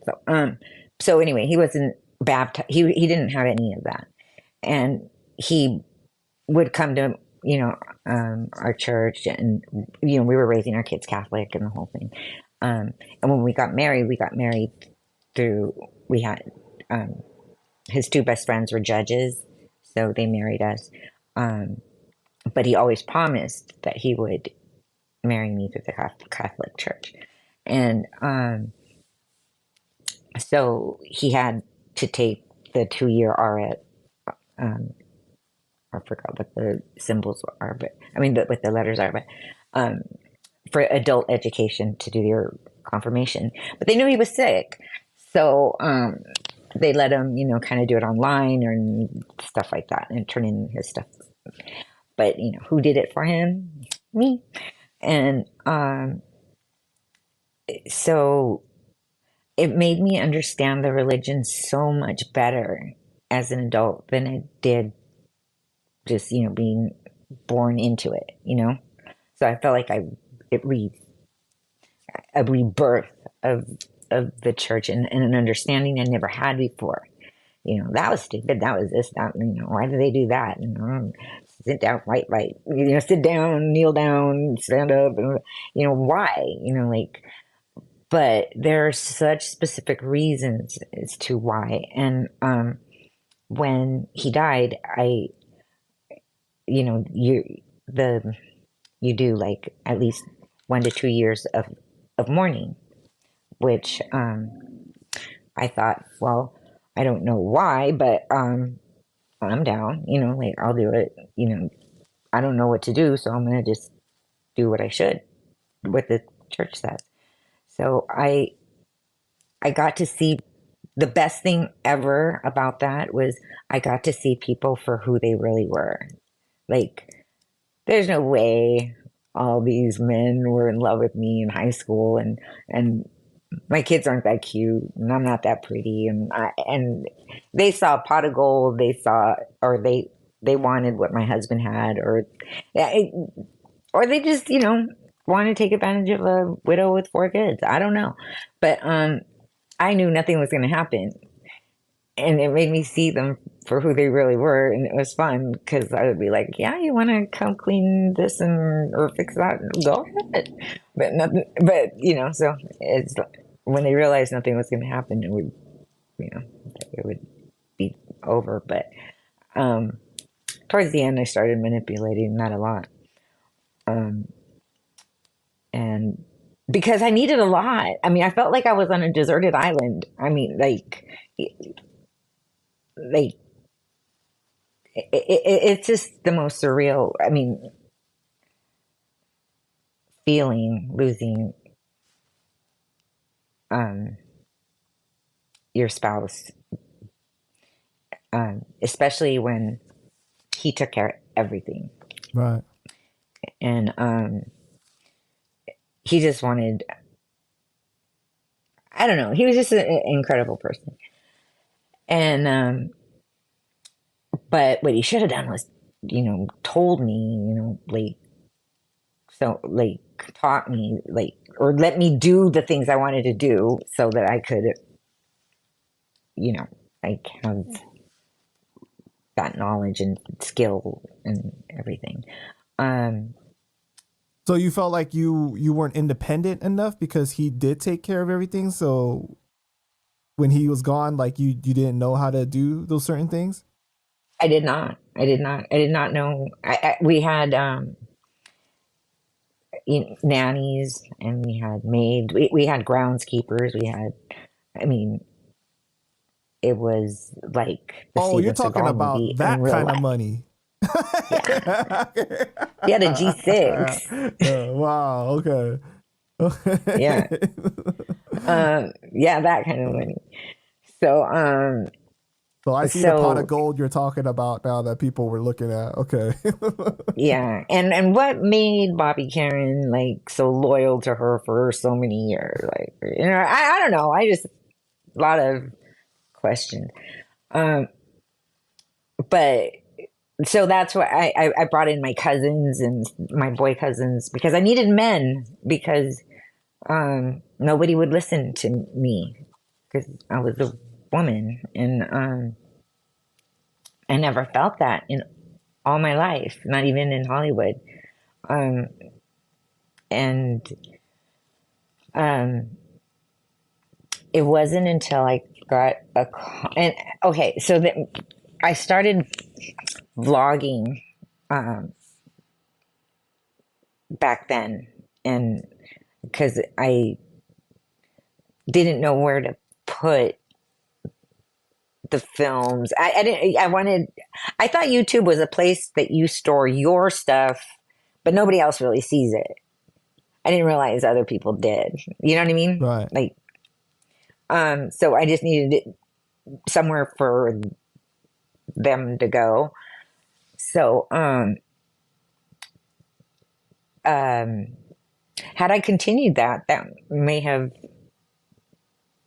So, so anyway, he wasn't baptized. He didn't have any of that, and he would come to, you know, our church, and you know, we were raising our kids Catholic and the whole thing. And when we got married through we had his two best friends were judges, so they married us. But he always promised that he would marry me through the Catholic Church, and so he had to take the 2 year RET. I forgot what the symbols are, but I mean, what the letters are, but for adult education to do their confirmation. But they knew he was sick, so they let him, you know, kind of do it online or stuff like that and turn in his stuff. But you know, who did it for him? Me. And so it made me understand the religion so much better as an adult than it did just, you know, being born into it, you know? So I felt like a rebirth of the church and an understanding I never had before. You know, that was stupid. That was this, that, you know, why do they do that? You know, sit down, right, you know, sit down, kneel down, stand up, and, you know, why? You know, like, but there are such specific reasons as to why. And when he died, you know, you do like at least 1 to 2 years of mourning, which I thought, well, I don't know why, but I'm down, you know, like I'll do it. You know, I don't know what to do, so I'm gonna just do what I should, what the church says. So I got to see the best thing ever about that was I got to see people for who they really were. Like, there's no way all these men were in love with me in high school, and my kids aren't that cute, and I'm not that pretty, and they saw a pot of gold, or they wanted what my husband had, or they just, you know, want to take advantage of a widow with 4 kids. I don't know, but I knew nothing was going to happen, and it made me see them for who they really were, and it was fun because I would be like, "Yeah, you want to come clean this or fix that? Go ahead." But nothing. But you know, so it's when they realized nothing was going to happen, it would, you know, it would be over. But towards the end, I started manipulating, not a lot, and because I needed a lot. I mean, I felt like I was on a deserted island. I mean, like it's just the most surreal. I mean, feeling losing your spouse, especially when he took care of everything. right. And he just wanted, I don't know, he was just an incredible person. And but what he should have done was, told me, like, so like taught me, like, or let me do the things I wanted to do so that I could, like, have that knowledge and skill and everything. Um, So you felt like you weren't independent enough because he did take care of everything. So when he was gone, like you didn't know how to do those certain things. I did not. I did not. I did not know. We had nannies, and we had maids. We had groundskeepers. We had. I mean, it was like the Oh, you're Steven talking Seagal about movie in that real kind of life. money. Yeah, he had a G6. Wow. Okay. Yeah, yeah, that kind of money. So, So I see the pot of so gold you're talking about now that people were looking at. Okay. yeah, and what made Bobby Karen like so loyal to her for so many years? Like, I don't know. I just a lot of questions. Um, but so that's why I brought in my cousins and my boy cousins because I needed men because nobody would listen to me because I was a woman, and I never felt that in all my life, not even in Hollywood. Um, and um, it wasn't until I got and okay, so that I started vlogging um, back then, and because I didn't know where to put the films. I didn't. I thought YouTube was a place that you store your stuff, but nobody else really sees it. I didn't realize other people did. You know what I mean? Right. Like, so I just needed it somewhere for them to go. So, um, had I continued that, that may have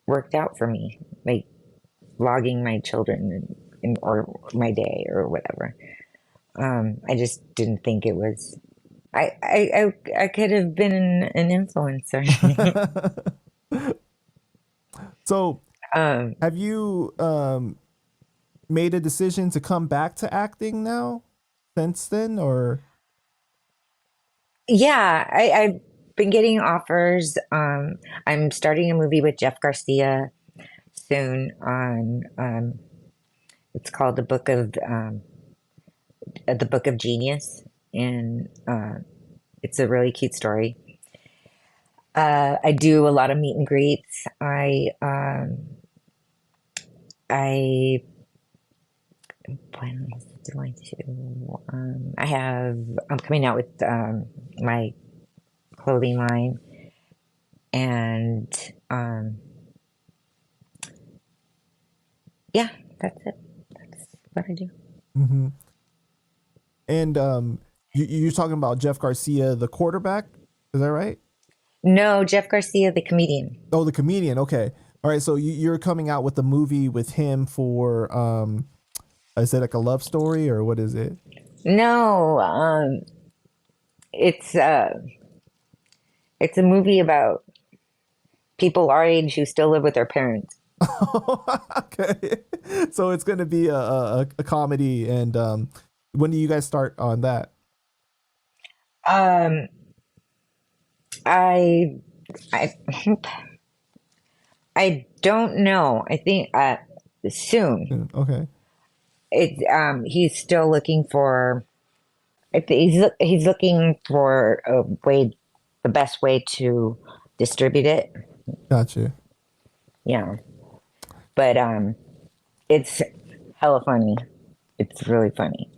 worked out for me. Like logging my children or my day or whatever. I just didn't think it was. I could have been an influencer. So um, have you made a decision to come back to acting now since then, or? yeah, I've been getting offers. I'm starting a movie with Jeff Garcia soon on. It's called the Book of Genius, and it's a really cute story. I do a lot of meet and greets. I when do I do? I'm coming out with my clothing line, and yeah, that's it. That's what I do. Mm-hmm. And you're talking about Jeff Garcia, the quarterback. Is that right? No, Jeff Garcia, the comedian. Oh, the comedian. Okay. All right. So you're coming out with a movie with him for is it like a love story or what is it? No, it's it's a movie about people our age who still live with their parents. Okay. So it's going to be a comedy. And when do you guys start on that? Um, I I I don't know. I think soon. Okay. It he's still looking for. I think he's looking for a way, the best way to distribute it. Gotcha. Yeah, but it's hella funny. It's really funny.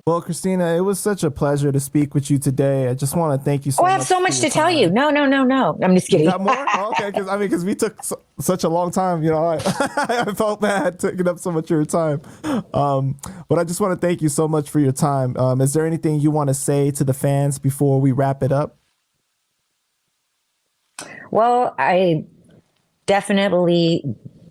Well, Christina, it was such a pleasure to speak with you today. I just want to thank you Oh, so I have much so for much your to tell you. time. No, no, no, no. I'm just You kidding. got more? Oh, okay, because we took such a long time. You know, I felt bad taking up so much of your time. But I just want to thank you so much for your time. Is there anything you want to say to the fans before we wrap it up? Well, definitely,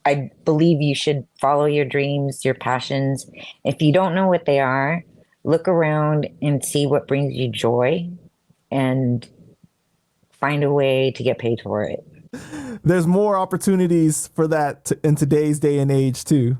I believe you should follow your dreams, your passions. If you don't know what they are, look around and see what brings you joy and find a way to get paid for it. There's more opportunities for that in today's day and age too.